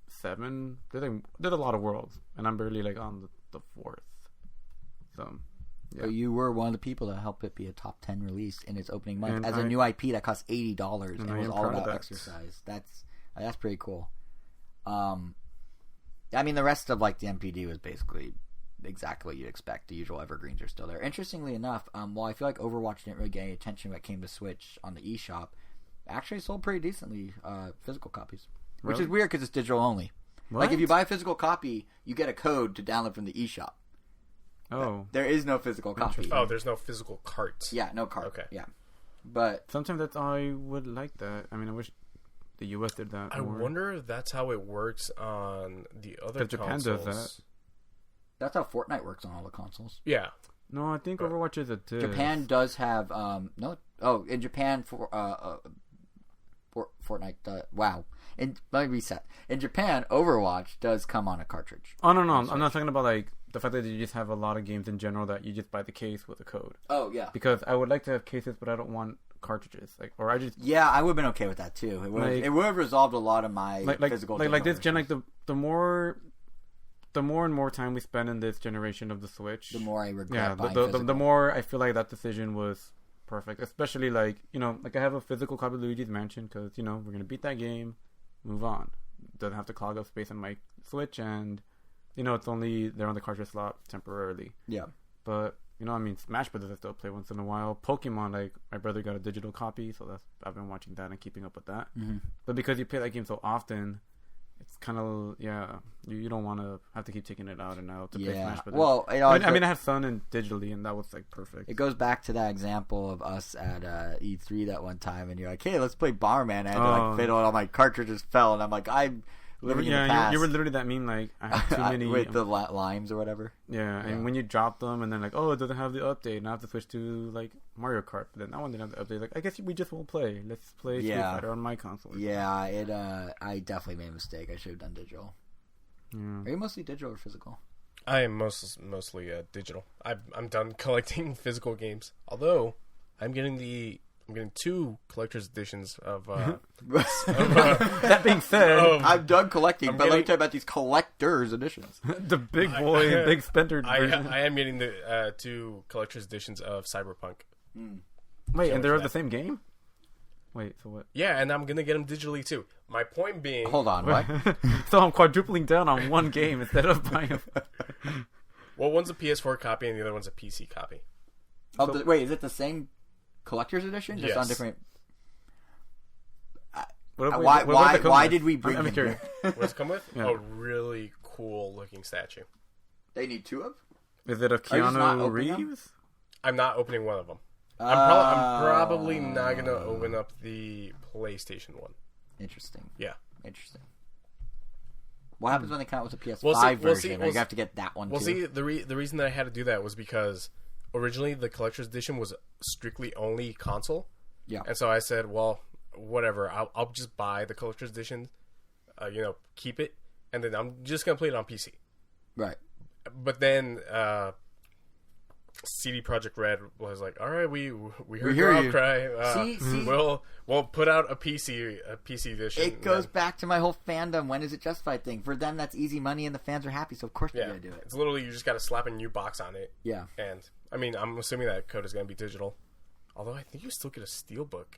7. There's a lot of worlds, and I'm barely like on the 4th. So. Yeah. So you were one of the people that helped it be a top 10 release in its opening month And as a new IP that cost $80 and was all about that. exercise. That's pretty cool. I mean, the rest of like the MPD was basically exactly what you'd expect. The usual evergreens are still there. Interestingly enough, while I feel like Overwatch didn't really get any attention when it came to Switch on the eShop, it actually sold pretty decently physical copies, which is weird because it's digital only. What? Like if you buy a physical copy, you get a code to download from the eShop. Oh. There is no physical copy. Oh, there's no physical cart. Yeah, no cart. Okay. Yeah. But sometimes I would like that. I mean, I wish the US did that I more. wonder if that's how it works on the other consoles. Japan does that. That's how Fortnite works on all the consoles. Yeah. No, I think Overwatch is a disc. Japan does have no. Oh, in Japan for Fortnite. Wow. And let me reset. In Japan, Overwatch does come on a cartridge. Oh no, I'm not talking about like the fact that you just have a lot of games in general that you just buy the case with a code. Oh yeah. Because I would like to have cases, but I don't want cartridges. Like, or I just I would have been okay with that too. It would have resolved a lot of my physical like this gen. Like the more and more time we spend in this generation of the Switch, the more I regret. Yeah, the more I feel like that decision was perfect. Especially like like I have a physical copy of Luigi's Mansion because we're gonna beat that game, move on. Doesn't have to clog up space on my Switch, and it's only there on the cartridge slot temporarily. Yeah, but I mean, Smash Brothers I still play once in a while. Pokemon, like my brother got a digital copy, so I've been watching that and keeping up with that. Mm-hmm. But because you play that game so often, it's kind of you don't want to have to keep taking it out and out to play Smash Brothers. Well, I mean, I have Sun and digitally, and that was like perfect. It goes back to that example of us at E3 that one time, and you're like, "Hey, let's play Bomberman." And I had to like fiddle, and all my cartridges fell, and I'm like, I'm living in the past. You were literally that meme, like I have too many with the limes or whatever. Yeah, and when you drop them, and then like, oh, it doesn't have the update, now I have to switch to like Mario Kart. But then that one didn't have the update. Like, I guess we just won't play. Let's play Street Fighter on my console. Yeah, I definitely made a mistake. I should have done digital. Yeah. Are you mostly digital or physical? I am mostly digital. I'm done collecting physical games. Although I'm getting 2 collector's editions of. That being said, I'm done collecting, but let me tell you about these collector's editions. The big boy, big spender version. I am getting the 2 collector's editions of Cyberpunk. Wait, and they're the same game? Wait, so what? Yeah, and I'm gonna get them digitally too. My point being, hold on, what? So I'm quadrupling down on one game instead of buying. Well, one's a PS4 copy and the other one's a PC copy. Oh, wait, is it the same collector's edition? Just on different. Why did we bring them here? What does it come with? A really cool looking statue. They need 2 of? Is it a Keanu Reeves? I'm not opening one of them. I'm probably not going to open up the PlayStation one. Interesting. Yeah. Interesting. What happens when they come out with a PS5 version? You have to get that one too. Well, see, the reason that I had to do that was because originally the collector's edition was strictly only console. Yeah. And so I said, well, whatever. I'll just buy the collector's edition, keep it, and then I'm just going to play it on PC. Right. But then CD Projekt Red was like, "All right, we heard your outcry. We'll put out a PC edition." It goes back to my whole fandom. When is it justified thing? For them, that's easy money, and the fans are happy. So of course they're gonna do it. It's literally you just got to slap a new box on it. Yeah. And I mean, I'm assuming that code is gonna be digital. Although I think you still get a steelbook.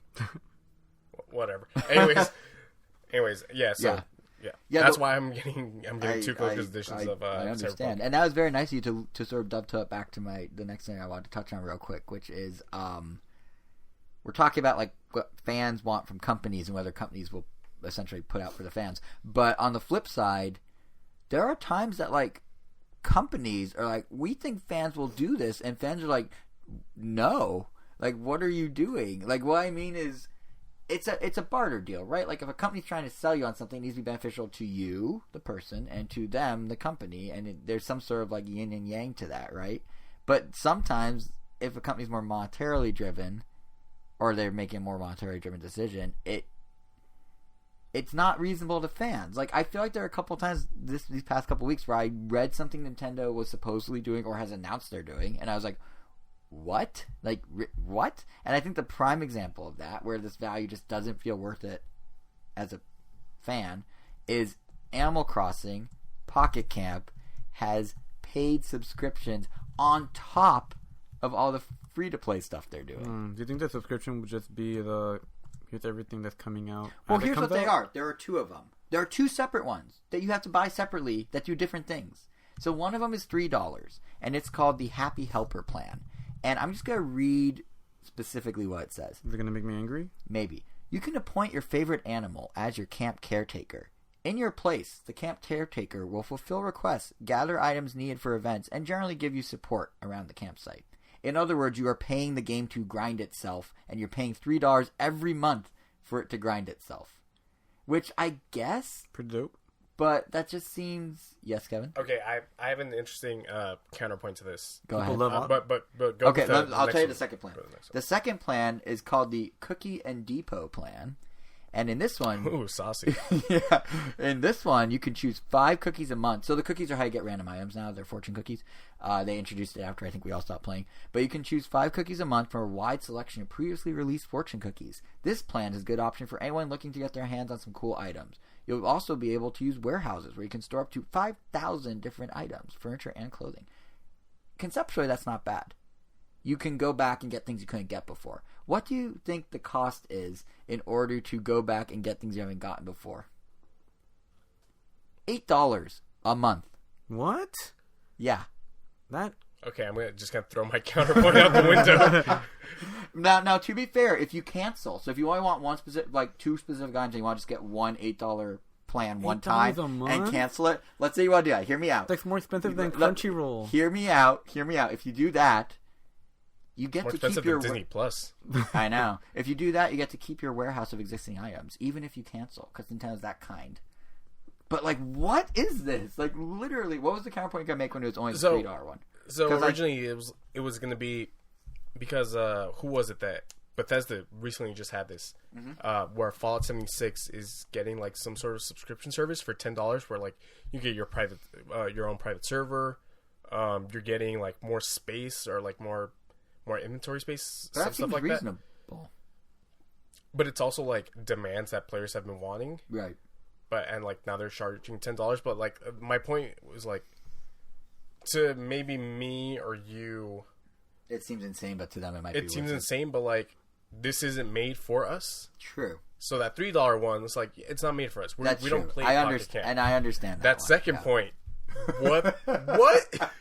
Whatever. Anyways, yeah. So. Yeah, that's why I'm getting 2 collector's editions of I understand, Cyberpunk. and that was very nice of you to sort of dovetail it back to the next thing I wanted to touch on real quick, which is we're talking about like what fans want from companies and whether companies will essentially put out for the fans. But on the flip side, there are times that like companies are like, we think fans will do this, and fans are like, no, like what are you doing? Like what I mean is. It's a barter deal, right? Like if a company's trying to sell you on something, it needs to be beneficial to you, the person, and to them, the company, and there's some sort of like yin and yang to that, right? But sometimes, if a company's more monetarily driven, or they're making a more monetarily driven decision, it's not reasonable to fans. Like, I feel like there are a couple times these past couple weeks where I read something Nintendo was supposedly doing or has announced they're doing, and I was like, what? Like, what? And I think the prime example of that, where this value just doesn't feel worth it as a fan, is Animal Crossing Pocket Camp has paid subscriptions on top of all the free-to-play stuff they're doing. Do you think the subscription would just be here's everything that's coming out? Well, here's what they are. There are two of them. There are two separate ones that you have to buy separately that do different things. So one of them is $3, and it's called the Happy Helper Plan. And I'm just going to read specifically what it says. Is it going to make me angry? Maybe. You can appoint your favorite animal as your camp caretaker. In your place, the camp caretaker will fulfill requests, gather items needed for events, and generally give you support around the campsite. In other words, you are paying the game to grind itself, and you're paying $3 every month for it to grind itself. Which I guess... Pretty dope. But that just seems... Yes, Kevin? Okay, I have an interesting counterpoint to this. Go ahead. But go okay, with I'll tell you the second plan. Go to the next one. The second plan is called the Cookie and Depot plan. And in this one... Ooh, saucy. yeah. In this one, you can choose 5 cookies a month. So the cookies are how you get random items now. They're fortune cookies. They introduced it after I think we all stopped playing. But you can choose 5 cookies a month from a wide selection of previously released fortune cookies. This plan is a good option for anyone looking to get their hands on some cool items. You'll also be able to use warehouses where you can store up to 5,000 different items, furniture and clothing. Conceptually, that's not bad. You can go back and get things you couldn't get before. What do you think the cost is in order to go back and get things you haven't gotten before? $8 a month. What? Yeah. That... Okay, I'm just going to throw my counterpoint out the window. Now, to be fair, if you cancel, so if you only want 2 specific items and you want to just get one $8 plan one time and cancel it, let's say you want to do that. Hear me out. That's more expensive than Crunchyroll. Hear me out. If you do that, you get more to expensive keep your... than Disney Plus. I know. If you do that, you get to keep your warehouse of existing items, even if you cancel, because Nintendo's that kind. But, like, what is this? Like, literally, what was the counterpoint you going to make when it was only the $3 one? So originally it was going to be because who was it that Bethesda recently just had this where Fallout 76 is getting like some sort of subscription service for $10 where like you get your own private server, you're getting like more space or like more inventory space, that stuff like reasonable. that. But it's also like demands that players have been wanting, right? And like now they're charging $10. But like my point was like, to maybe me or you, it seems insane, but to them it might be. It seems insane, but like this isn't made for us. True. So that $3 one, it's like it's not made for us. We don't play Pocket Camp. And I understand that. Second point. What? What?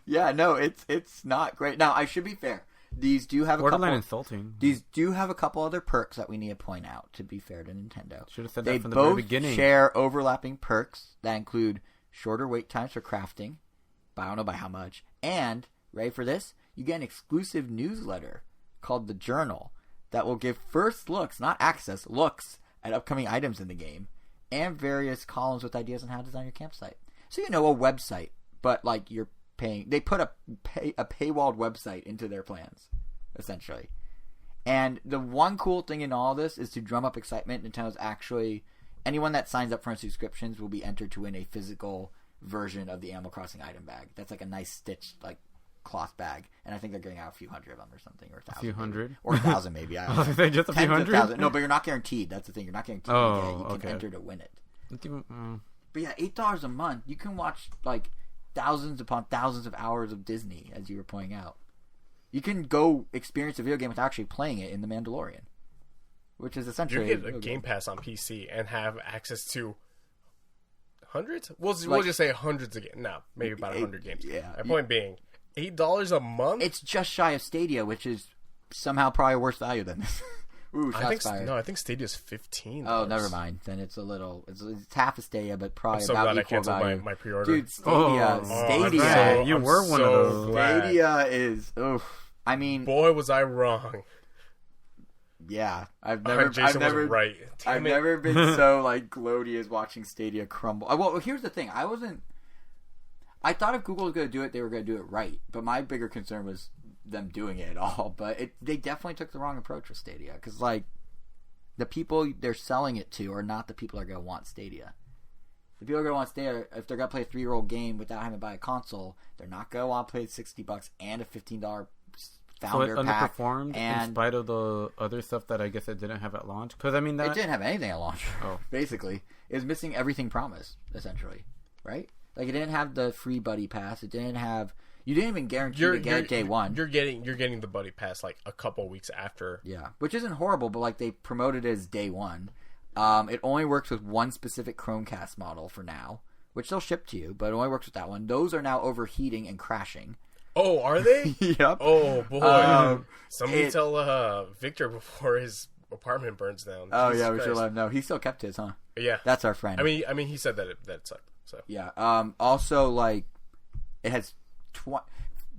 Yeah, no, it's not great. Now I should be fair. These do have insulting. These do have a couple other perks that we need to point out. To be fair to Nintendo, should have said that from the very beginning. They both share overlapping perks that include shorter wait times for crafting, but I don't know by how much. And, ready for this? You get an exclusive newsletter called The Journal that will give first looks, not access, looks at upcoming items in the game, and various columns with ideas on how to design your campsite. So a website, but like you're paying. They put a paywalled website into their plans, essentially. And the one cool thing in all this is to drum up excitement. Nintendo's actually... Anyone that signs up for subscriptions will be entered to win a physical version of the Animal Crossing item bag. That's like a nice stitched like cloth bag, and I think they're getting out a few hundred of them or something, or 1,000, a few hundred, or 1,000 maybe. I don't know. Just a few hundred. No, but you're not guaranteed. That's the thing. You're not guaranteed. You can enter to win it. But yeah, $8 a month, you can watch like thousands upon thousands of hours of Disney, as you were pointing out. You can go experience a video game without actually playing it in The Mandalorian. Which is essentially... You get a Game Pass on PC and have access to hundreds? We'll just say hundreds of games. No, maybe about 100 games. Yeah. My point being, $8 a month? It's just shy of Stadia, which is somehow probably worse value than this. Ooh, shots fired. I think Stadia's $15. Oh, never mind. Then it's a little... It's half a Stadia, but probably so about glad equal value. I canceled my pre-order. Dude, Stadia... Stadia. You were one of those. Stadia is... Oof. I mean... Boy, was I wrong. Yeah, I've never been so like gloaty as watching Stadia crumble. Well, here's the thing: I thought if Google was going to do it, they were going to do it right. But my bigger concern was them doing it at all. But they definitely took the wrong approach with Stadia because, like, the people they're selling it to are not the people that are going to want Stadia. The people are going to want Stadia, if they're going to play a 3-year-old game without having to buy a console, they're not going to want to play $60 and a $15 founder so it pack. Underperformed in spite of the other stuff that I guess it didn't have at launch? Because, I mean, it didn't have anything at launch, oh. basically. It was missing everything promised, essentially, right? Like, it didn't have the free Buddy Pass. It didn't have... You didn't even guarantee to get it day one. You're getting the Buddy Pass like a couple weeks after. Yeah, which isn't horrible, but like they promoted it as day one. It only works with one specific Chromecast model for now, which they'll ship to you, but it only works with that one. Those are now overheating and crashing. Oh, are they? Yep. Oh boy! Somebody tell Victor before his apartment burns down. Oh yeah, we should let him know. He still kept his, huh? Yeah, that's our friend. I mean, he said that it sucked. So yeah. Also, like, it has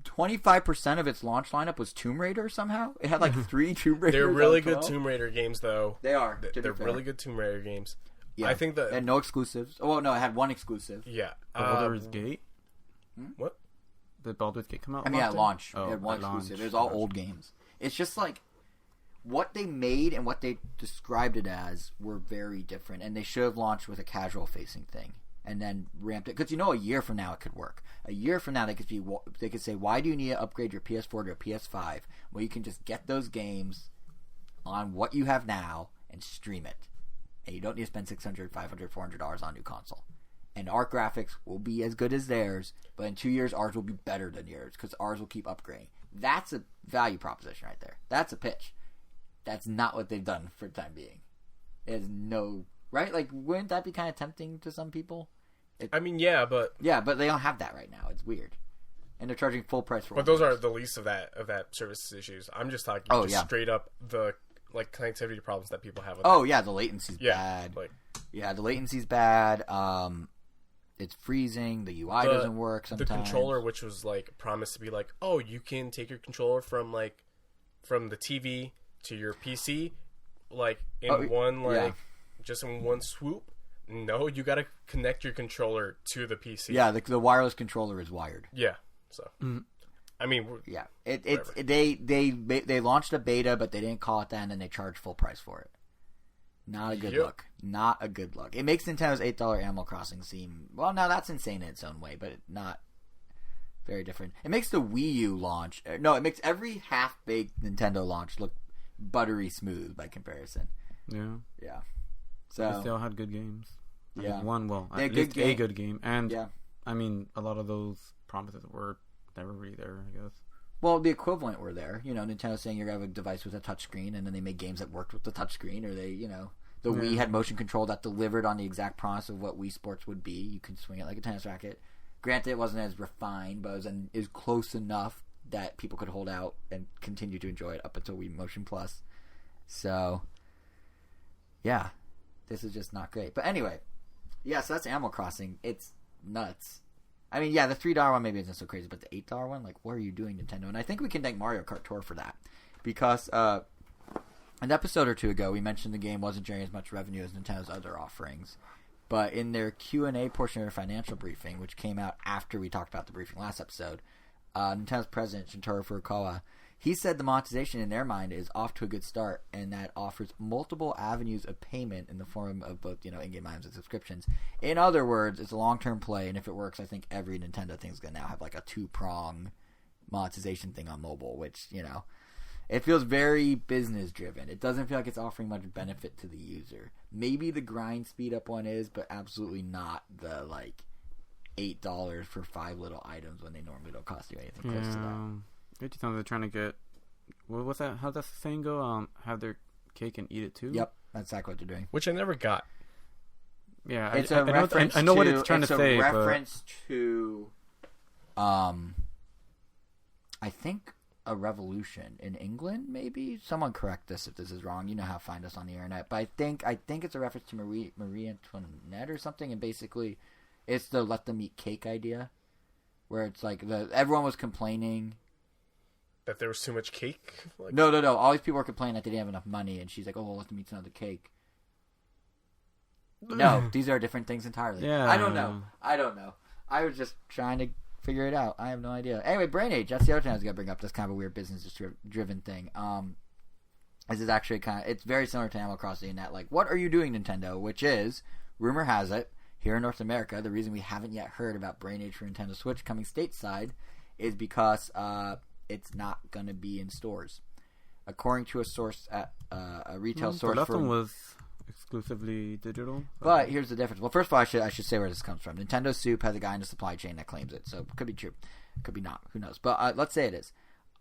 25% of its launch lineup was Tomb Raider somehow. It had like 3 Tomb Raiders. They're really good Tomb Raider games, though. They are. They're really good Tomb Raider games. Yeah. I think that... And no exclusives. Oh, well, no, it had one exclusive. Yeah. Baldur's Gate? What? Did Baldur's Gate come out? I mean, at launch. Oh, it had one exclusive. It was all old games. It's just like... What they made and what they described it as were very different. And they should have launched with a casual-facing thing. And then ramped it, because a year from now it could work. A year from now they could say, why do you need to upgrade your PS4 to a PS5? Well, you can just get those games on what you have now and stream it, and you don't need to spend $600, $500, $400 on a new console. And our graphics will be as good as theirs, but in 2 years ours will be better than yours because ours will keep upgrading. That's a value proposition right there. That's a pitch. That's not what they've done for the time being. There's no right. Like, wouldn't that be kind of tempting to some people? I mean, yeah, but they don't have that right now. It's weird, and they're charging full price for. But those are the least of that services issues. I'm just talking straight up the like connectivity problems that people have. With yeah, the latency's bad. The latency's bad. It's freezing. The UI doesn't work sometimes. The controller, which was like promised to be like, oh, you can take your controller from the TV to your PC, like in just in one swoop. No, you got to connect your controller to the PC. Yeah, the wireless controller is wired. Yeah, so I mean, they launched a beta, but they didn't call it that, and then they charged full price for it. Not a good look. Not a good look. It makes Nintendo's $8 Animal Crossing seem now that's insane in its own way, but not very different. It makes the Wii U launch. No, it makes every half-baked Nintendo launch look buttery smooth by comparison. Yeah. So they still had good games. Yeah. At least a good game. And, I mean, a lot of those promises were never really there, I guess. Well, the equivalent were there. Nintendo saying you're going to have a device with a touchscreen, and then they made games that worked with the touchscreen, or they, the Wii had motion control that delivered on the exact promise of what Wii Sports would be. You could swing it like a tennis racket. Granted, it wasn't as refined, but it was close enough that people could hold out and continue to enjoy it up until Wii Motion Plus. So, yeah, this is just not great. But anyway, yeah, so that's Animal Crossing. It's nuts. I mean, yeah, the $3 one maybe isn't so crazy, but the $8 one, like, what are you doing, Nintendo? And I think we can thank Mario Kart Tour for that. Because an episode or two ago, we mentioned the game wasn't generating as much revenue as Nintendo's other offerings. But in their Q&A portion of their financial briefing, which came out after we talked about the briefing last episode, Nintendo's president, Shintaro Furukawa, he said the monetization in their mind is off to a good start, and that offers multiple avenues of payment in the form of both, in-game items and subscriptions. In other words, it's a long-term play, and if it works, I think every Nintendo thing is going to now have like a 2-prong monetization thing on mobile, which, it feels very business-driven. It doesn't feel like it's offering much benefit to the user. Maybe the grind speed-up one is, but absolutely not the, $8 for 5 little items when they normally don't cost you anything close to that. It sounds like they're trying to get... what's that? How's that saying go? Have their cake and eat it too? Yep, that's exactly what they're doing. Which I never got. Yeah, it's a reference. I know what it's trying to say. It's a reference to, I think, a revolution in England. Maybe someone correct this if this is wrong. You know how to find us on the internet. But I think it's a reference to Marie Antoinette or something. And basically, it's the let them eat cake idea, where it's like everyone was complaining that there was too much cake? No. All these people were complaining that they didn't have enough money, and she's like, "Oh, well, let them eat some of the cake." No, these are different things entirely. Yeah. I don't know. I was just trying to figure it out. I have no idea. Anyway, Brain Age. That's the other thing I was going to bring up. That's kind of a weird business-driven thing. This is actually it's very similar to Animal Crossing in that, like, what are you doing, Nintendo? Which is, rumor has it, here in North America, the reason we haven't yet heard about Brain Age for Nintendo Switch coming stateside is because it's not going to be in stores. According to a source at a retail source. The last one was exclusively digital. But here's the difference. Well, first of all, I should say where this comes from. Nintendo Soup has a guy in the supply chain that claims it, so it could be true. Could be not. Who knows? But let's say it is.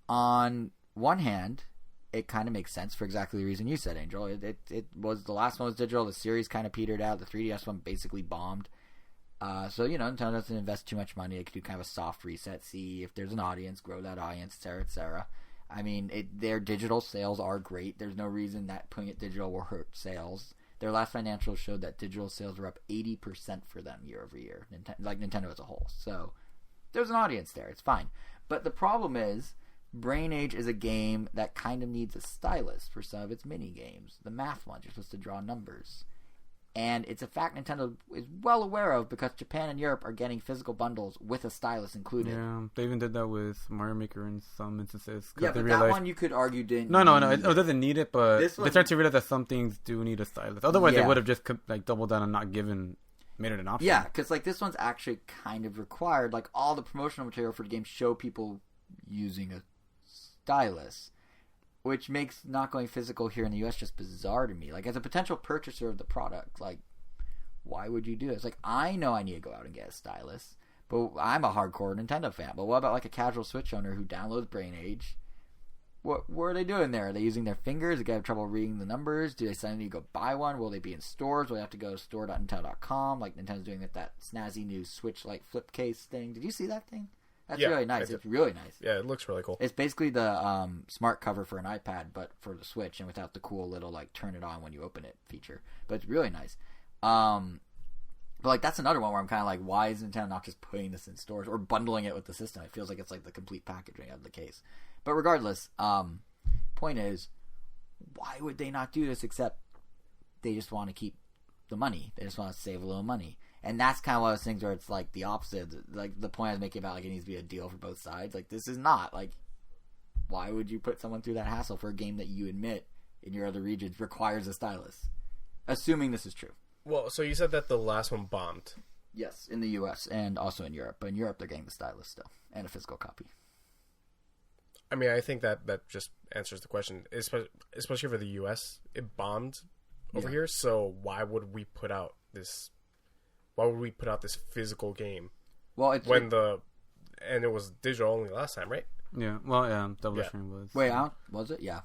On one hand, it kind of makes sense for exactly the reason you said, Angel. It was the last one was digital. The series kind of petered out. The 3DS one basically bombed. So, Nintendo doesn't invest too much money. It could do kind of a soft reset, see if there's an audience, grow that audience, etc., etc. I mean, their digital sales are great. There's no reason that putting it digital will hurt sales. Their last financials showed that digital sales were up 80% for them year over year, like Nintendo as a whole. So there's an audience there. It's fine. But the problem is, Brain Age is a game that kind of needs a stylus for some of its mini games. The math ones, you're supposed to draw numbers. And it's a fact Nintendo is well aware of because Japan and Europe are getting physical bundles with a stylus included. Yeah, they even did that with Mario Maker in some instances. Yeah, but that one you could argue didn't. No, it doesn't need it, but they started to realize that some things do need a stylus. Otherwise, they would have just doubled down and not made it an option. Yeah, because this one's actually kind of required. Like all the promotional material for the game show people using a stylus, which makes not going physical here in the US just bizarre to me. Like, as a potential purchaser of the product, like, why would you do this? Like, I know I need to go out and get a stylus, but I'm a hardcore Nintendo fan. But what about, like, a casual Switch owner who downloads Brain Age? What are they doing there? Are they using their fingers? Do they have trouble reading the numbers? Do they suddenly need to go buy one? Will they be in stores? Will they have to go to store.nintendo.com? Like, Nintendo's doing that snazzy new Switch, like, flip case thing. Did you see that thing? That's really nice. It's really nice. Yeah, it looks really cool. It's basically the smart cover for an iPad, but for the Switch, and without the cool little, like, turn it on when you open it feature. But it's really nice. But, like, that's another one where I'm kind of like, why is Nintendo not just putting this in stores or bundling it with the system? It feels like it's, like, the complete packaging of the case. But regardless, point is, why would they not do this except they just want to keep the money? They just want to save a little money. And that's kind of one of those things where it's like the opposite. Like the point I was making about like it needs to be a deal for both sides. Like this is not. Like why would you put someone through that hassle for a game that you admit in your other regions requires a stylus? Assuming this is true. Well, so you said that the last one bombed. Yes, in the US and also in Europe. But in Europe they're getting the stylus still and a physical copy. I mean, I think that just answers the question. Especially for the US, it bombed over here. So why would we put out this? Why would we put out this physical game? Well, it was digital only last time, right? Yeah. Well, yeah. Double Stream was. Wait, was it? Yeah,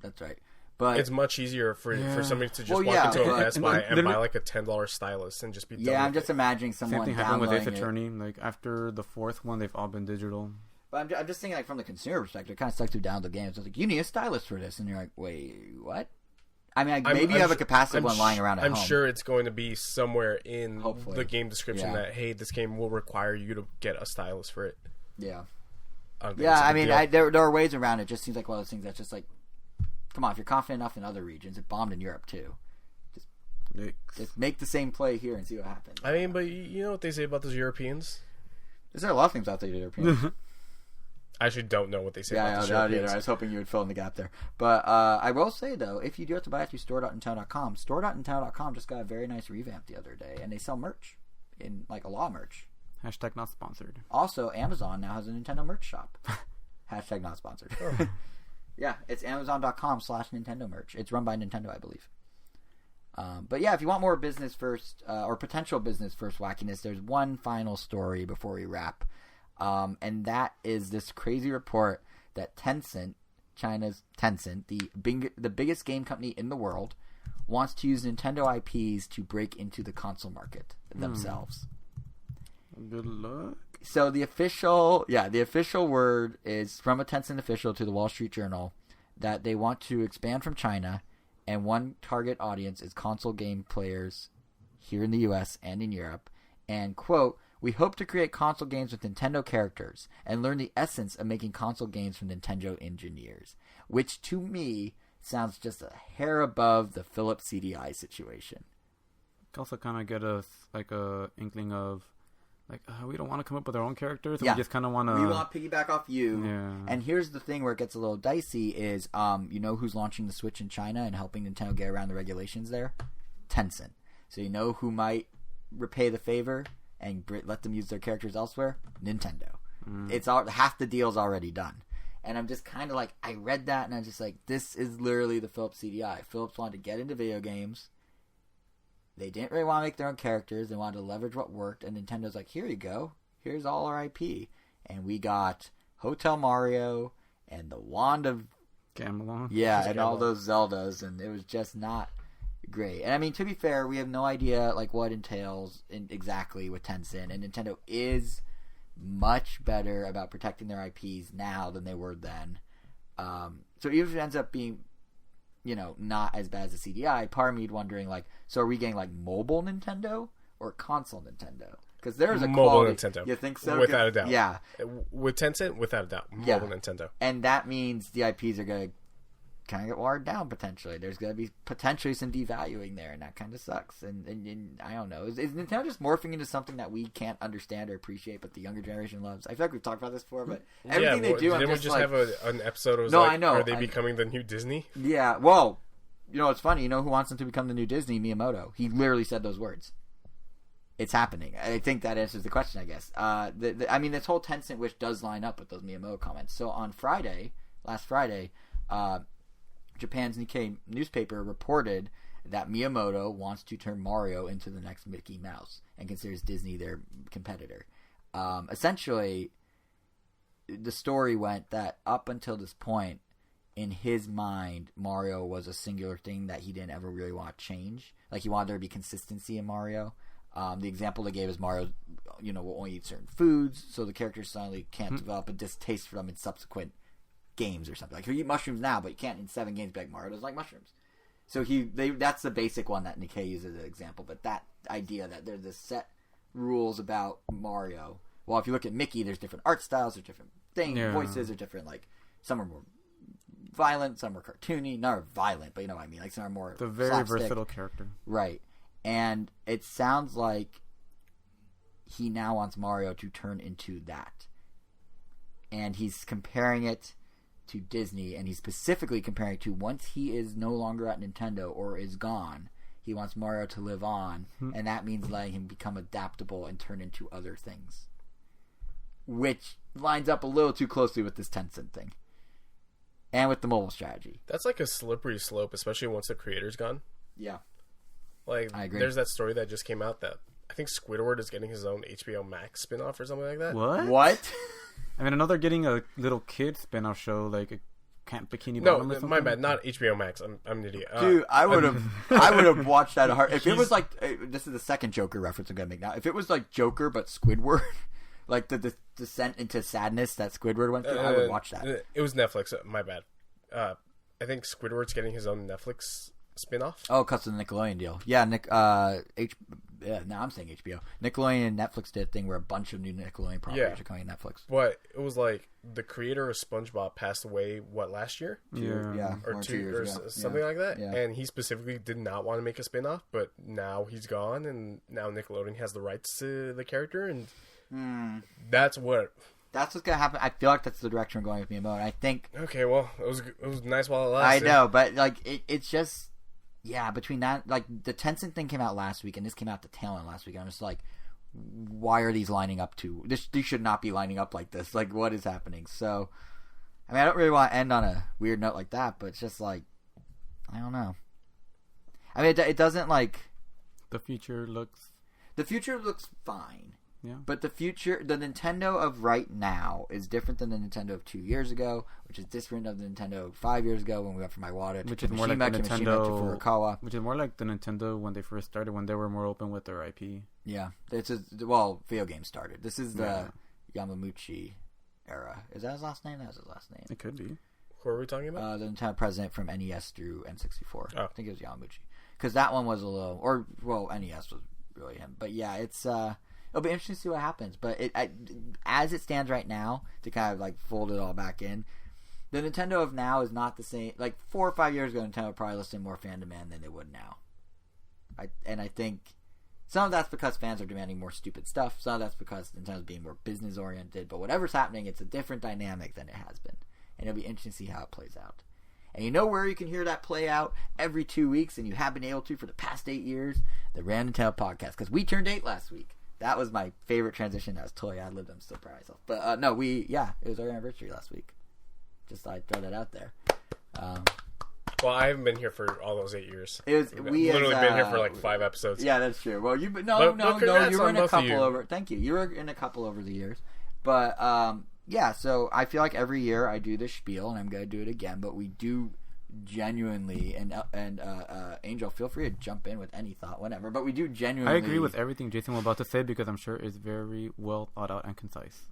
that's right. But it's much easier for somebody to just walk into a Best Buy and buy like a $10 stylus and just be done. Yeah, I'm just imagining someone. Same thing happened with Ace Attorney. Like after the fourth one, they've all been digital. But I'm just thinking, like from the consumer perspective, it kind of sucks to download the game. It's like you need a stylus for this, and you're like, wait, what? I mean, maybe you have a capacitive one lying around at home. I'm sure it's going to be somewhere in the game description that, hey, this game will require you to get a stylus for it. Yeah. I mean, there are ways around it. It just seems like one of those things that's just like, come on, if you're confident enough in other regions, it bombed in Europe too. Just make the same play here and see what happens. I mean, but you know what they say about those Europeans? There's a lot of things out there, Europeans. I actually don't know what they say about the Europeans. I was hoping you would fill in the gap there. But I will say, though, if you do have to buy it through store.nintendo.com, store.nintendo.com just got a very nice revamp the other day, and they sell merch, in like a lot of merch. Hashtag not sponsored. Also, Amazon now has a Nintendo merch shop. Hashtag not sponsored. Oh. Yeah, it's amazon.com/Nintendo merch. It's run by Nintendo, I believe. But yeah, if you want more business first, or potential business first wackiness, there's one final story before we wrap. And that is this crazy report that Tencent, China's Tencent, the biggest game company in the world, wants to use Nintendo IPs to break into the console market themselves. Good luck. So the official word is from a Tencent official to the Wall Street Journal that they want to expand from China, and one target audience is console game players here in the US and in Europe, and quote, "We hope to create console games with Nintendo characters and learn the essence of making console games from Nintendo engineers," which to me sounds just a hair above the Philips CDI situation. Also kind of get us like a inkling of like, we don't want to come up with our own characters. Yeah. We just kind of want to... We want to piggyback off you. Yeah. And here's the thing where it gets a little dicey is, you know who's launching the Switch in China and helping Nintendo get around the regulations there? Tencent. So you know who might repay the favor and let them use their characters elsewhere? Nintendo. It's all half the deal's already done. And I'm just kind of like, I read that and I'm just like, this is literally the Philips CDI. Philips wanted to get into video games. They didn't really want to make their own characters. They wanted to leverage what worked. And Nintendo's like, here you go. Here's all our IP. And we got Hotel Mario and the Wand of Gamelon. Yeah, and all those Zeldas. And it was just not great. And I mean, to be fair, we have no idea like what entails exactly with Tencent. And Nintendo is much better about protecting their IPs now than they were then. So even if it ends up being, you know, not as bad as the CDI, part of me wondering, like, so are we getting, like, mobile Nintendo or console Nintendo? Because there's a mobile quality. Nintendo. You think so? Without a doubt. Yeah. With Tencent, without a doubt. Mobile Nintendo. And that means the IPs are going to kind of get watered down, potentially. There's going to be potentially some devaluing there, and that kind of sucks. And I don't know. Is Nintendo just morphing into something that we can't understand or appreciate, but the younger generation loves? I feel like we've talked about this before, but everything they do, didn't I'm we just have an episode that was I know. Are they becoming the new Disney? Yeah, well, you know, it's funny. You know who wants them to become the new Disney? Miyamoto. He literally said those words. It's happening. I think that answers the question, I guess. I mean, this whole Tencent wish does line up with those Miyamoto comments. So on last Friday, Japan's Nikkei newspaper reported that Miyamoto wants to turn Mario into the next Mickey Mouse and considers Disney their competitor. Essentially, the story went that up until this point, in his mind, Mario was a singular thing that he didn't ever really want to change. Like, he wanted there to be consistency in Mario. The example they gave is Mario, you know, will only eat certain foods, so the characters suddenly can't develop a distaste for them in subsequent games or something. Like, he'll eat mushrooms now, but you can't in 7 games be like, Mario doesn't like mushrooms. So that's the basic one that Nikkei uses as an example. But that idea that there's this set rules about Mario. Well, if you look at Mickey, there's different art styles, there's different things, voices are different. Like, some are more violent, some are cartoony. Not violent, but you know what I mean. Like, some are more the very slapstick. versatile character. Right. And it sounds like he now wants Mario to turn into that. And he's comparing it to Disney, and he's specifically comparing it to once he is no longer at Nintendo or is gone, he wants Mario to live on, and that means letting him become adaptable and turn into other things. Which lines up a little too closely with this Tencent thing. And with the mobile strategy. That's like a slippery slope, especially once the creator's gone. Yeah. Like, I agree. There's that story that just came out that I think Squidward is getting his own HBO Max spinoff or something like that. What? I mean, I know they're getting a little kid spin-off show, like a Camp Bikini No, Bottom or something. my bad. Not HBO Max. I'm an idiot. Dude, I would have watched that hard. If it was like, this is the second Joker reference I'm gonna make now. If it was like Joker but Squidward, like the descent into sadness that Squidward went through, I would watch that. It was Netflix. My bad. I think Squidward's getting his own Netflix spinoff. Oh, because of the Nickelodeon deal. Yeah, now I'm saying HBO. Nickelodeon and Netflix did a thing where a bunch of new Nickelodeon properties are coming to Netflix. But it was like the creator of SpongeBob passed away, last year? Yeah. Or 2 years ago. Something like that. Yeah. And he specifically did not want to make a spinoff, but now he's gone, and now Nickelodeon has the rights to the character, and that's what's gonna happen. I feel like that's the direction we're going with Miyamoto. I think. Okay, well, it was nice while it lasted. I know, but like it's just. Yeah, between that, like, the Tencent thing came out last week, and this came out the tail end last week, and I'm just like, why are these lining up to? These should not be lining up like this. Like, what is happening? So, I mean, I don't really want to end on a weird note like that, but it's just like, I don't know. I mean, it doesn't, like... The future looks fine. Yeah. But the Nintendo of right now is different than the Nintendo of 2 years ago, which is different of the Nintendo of 5 years ago when we went from Iwata to Mishima, more like the Nintendo to Furukawa. Which is more like the Nintendo when they first started, when they were more open with their IP. Yeah. Video games started. This is the Yamamuchi era. Is that his last name? That was his last name. It could be. Who are we talking about? The Nintendo president from NES through N64. Oh. I think it was Yamamuchi. Because that one was a little... NES was really him. But yeah, it's... It'll be interesting to see what happens, but as it stands right now, to kind of like fold it all back in, the Nintendo of now is not the same. Like 4 or 5 years ago, Nintendo probably listened more fan demand than they would now. I think Some of that's because fans are demanding more stupid stuff. Some of that's because Nintendo's being more business oriented. But whatever's happening, it's a different dynamic than it has been. And it'll be interesting to see how it plays out. And you know where you can hear that play out every 2 weeks, and you have been able to for the past 8 years? The Random Tail Podcast. Because we turned 8 last week. That was my favorite transition. That was totally ad-libbed. I'm still proud of myself. But no, it was our anniversary last week. Just thought I'd throw that out there. Well, I haven't been here for all those 8 years. We've literally been here for like 5 episodes. Yeah, that's true. Well, you were in a couple over. Thank you. You were in a couple over the years, but yeah. So I feel like every year I do this spiel, and I'm going to do it again. But we do genuinely, and Angel, feel free to jump in with any thought, whenever. But we do genuinely. I agree with everything Jason was about to say because I'm sure it's very well thought out and concise.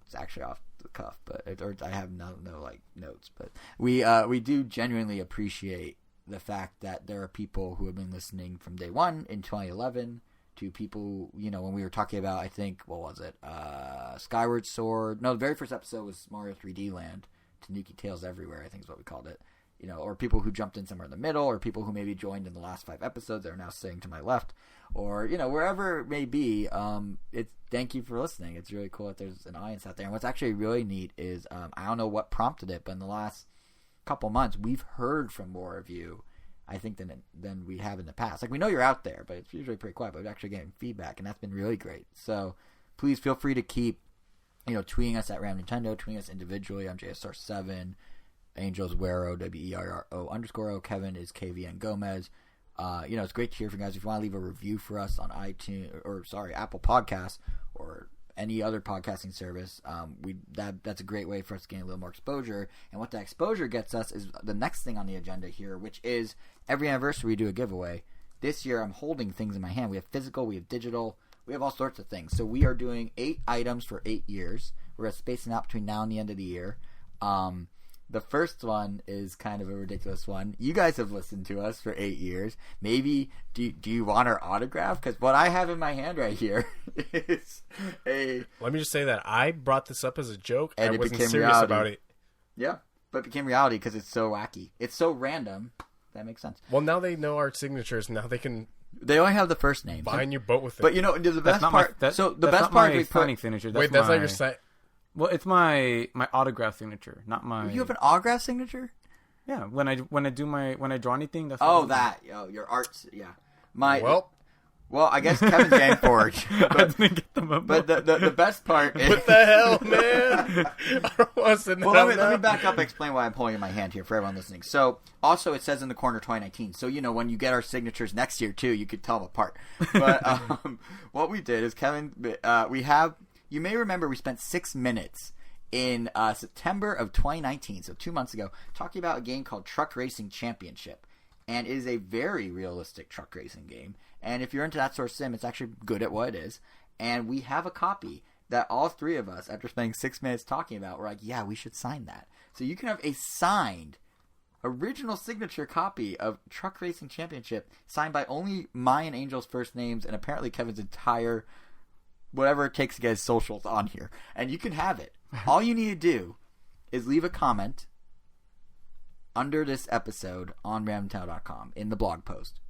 It's actually off the cuff, but I have no like notes. But we do genuinely appreciate the fact that there are people who have been listening from day one in 2011 to people, when we were talking about, I think, what was it? Skyward Sword. No, the very first episode was Mario 3D Land. Tanuki Tales Everywhere, I think is what we called it. Or people who jumped in somewhere in the middle, or people who maybe joined in the last 5 episodes that are now sitting to my left, or, wherever it may be. Thank you for listening. It's really cool that there's an audience out there. And what's actually really neat is, I don't know what prompted it, but in the last couple months, we've heard from more of you, I think, than we have in the past. Like, we know you're out there, but it's usually pretty quiet, but we're actually getting feedback, and that's been really great. So please feel free to keep, tweeting us at Ram Nintendo, tweeting us individually. I'm JSR7. Angel's Wero, WERRO_O. Kevin is KVN Gomez. It's great to hear from you guys. If you want to leave a review for us on Apple Podcasts or any other podcasting service, that's a great way for us to gain a little more exposure. And what that exposure gets us is the next thing on the agenda here, which is every anniversary we do a giveaway. This year I'm holding things in my hand. We have physical, we have digital, we have all sorts of things. So we are doing 8 items for 8 years. We're spacing out between now and the end of the year. The first one is kind of a ridiculous one. You guys have listened to us for 8 years. Maybe, do you want our autograph? Because what I have in my hand right here is a... Let me just say that I brought this up as a joke. And I it wasn't became serious reality. about it. Yeah, but it became reality because it's so wacky. It's so random. That makes sense. Well, now they know our signatures. Now they can... They only have the first name. Bind your boat with it. But the best part... That's best part is signing signature. Wait, that's not your site... Well, it's my autograph signature, not my. You have an autograph signature? Yeah, when I draw anything, that's. Your arts, yeah. Well, I guess Kevin's game forge. I didn't get them up. But the best part is... What the hell, man? I don't want to sit down. Well, let me back up and explain why I'm holding in my hand here for everyone listening. So, also, it says in the corner 2019. So, when you get our signatures next year, too, you could tell them apart. But what we did is, Kevin, we have... You may remember we spent 6 minutes in September of 2019, so 2 months ago, talking about a game called Truck Racing Championship. And it is a very realistic truck racing game. And if you're into that sort of sim, it's actually good at what it is. And we have a copy that all 3 of us, after spending 6 minutes talking about, were like, yeah, we should sign that. So you can have a signed, original signature copy of Truck Racing Championship signed by only my and Angel's first names and apparently Kevin's entire... whatever it takes to get his socials on here. And you can have it. All you need to do is leave a comment under this episode on ramtown.com in the blog post.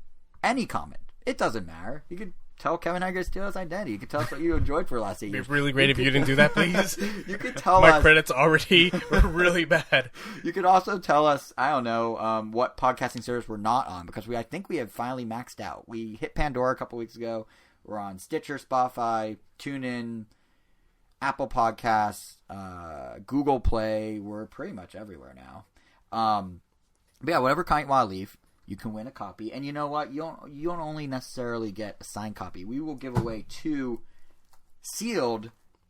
Any comment. It doesn't matter. You could tell Kevin how you're going to steal his identity. You could tell us what you enjoyed for the last 8 years. It'd be really great if you didn't do that, please. You could tell us... My credits already were really bad. You could also tell us, I don't know, what podcasting service we're not on, because I think we have finally maxed out. We hit Pandora a couple weeks ago. We're on Stitcher, Spotify, TuneIn, Apple Podcasts, Google Play. We're pretty much everywhere now. But yeah, whatever kind you want to leave, you can win a copy. And you know what? You don't only necessarily get a signed copy. We will give away 2 sealed,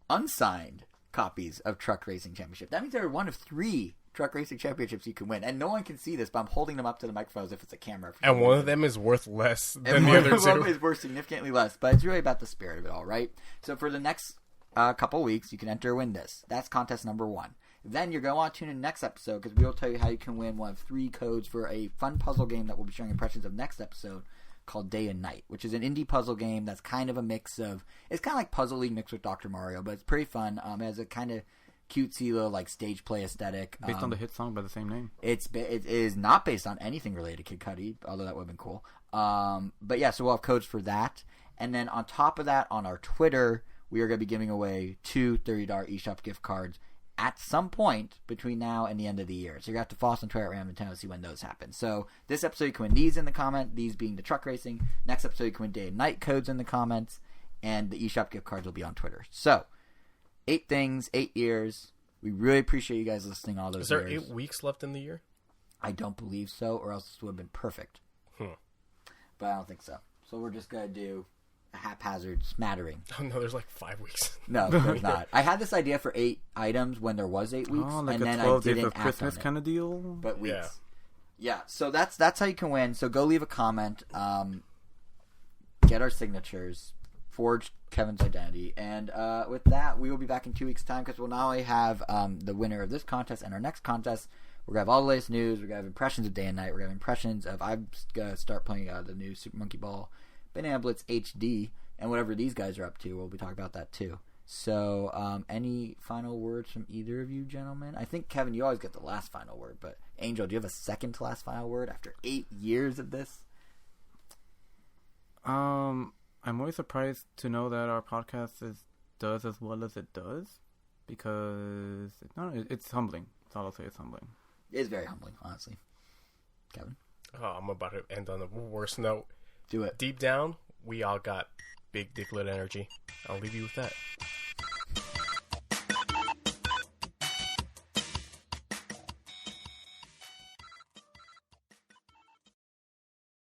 unsigned copies of Truck Racing Championship. That means there are 1 of 3 Truck Racing Championships you can win. And no one can see this, but I'm holding them up to the microphone as if it's a camera. And one of them is worth less than the other 2. One of them is worth significantly less, but it's really about the spirit of it all, right? So for the next couple weeks, you can enter or win this. That's contest number 1. Then you're going to want to tune in next episode because we will tell you how you can win 1 of 3 codes for a fun puzzle game that we'll be sharing impressions of next episode called Day and Night, which is an indie puzzle game that's kind of a mix of... It's kind of like Puzzle League mixed with Dr. Mario, but it's pretty fun. It has a kind of... cutesy little like stage play aesthetic. Based on the hit song by the same name. It is not based on anything related to Kid Cudi, although that would have been cool. But yeah, so we'll have codes for that. And then on top of that, on our Twitter, we are going to be giving away 2 $30 eShop gift cards at some point between now and the end of the year. So you're going to have to follow us on Twitter at Random Nintendo to see when those happen. So this episode you can win these in the comment, these being the truck racing. Next episode you can win day and night codes in the comments, and the eShop gift cards will be on Twitter. So 8 things, 8 years. We really appreciate you guys listening all those years. Is there 8 weeks left in the year? I don't believe so, or else this would have been perfect. But I don't think so. So we're just going to do a haphazard smattering. Oh, no, there's like 5 weeks. No, there's not. I had this idea for 8 items when there was 8 weeks, like and a then 12 I didn't days of act Christmas on it. kind of deal. But weeks. Yeah, so that's how you can win. So go leave a comment, get our signatures, forge Kevin's identity, and with that, we will be back in 2 weeks' time because we'll not only have the winner of this contest and our next contest. We're going to have all the latest news. We're going to have impressions of day and night. We're going to have impressions of... I'm going to start playing the new Super Monkey Ball Banana Blitz HD, and whatever these guys are up to, we'll be talking about that too. So, any final words from either of you gentlemen? I think, Kevin, you always get the last final word, but Angel, do you have a second to last final word after 8 years of this? I'm always surprised to know that our podcast does as well as it does, because it's humbling. That's all I'll say. It's humbling. It is very humbling, honestly. Kevin? Oh, I'm about to end on the worst note. Do it. Deep down, we all got big Diglett energy. I'll leave you with that.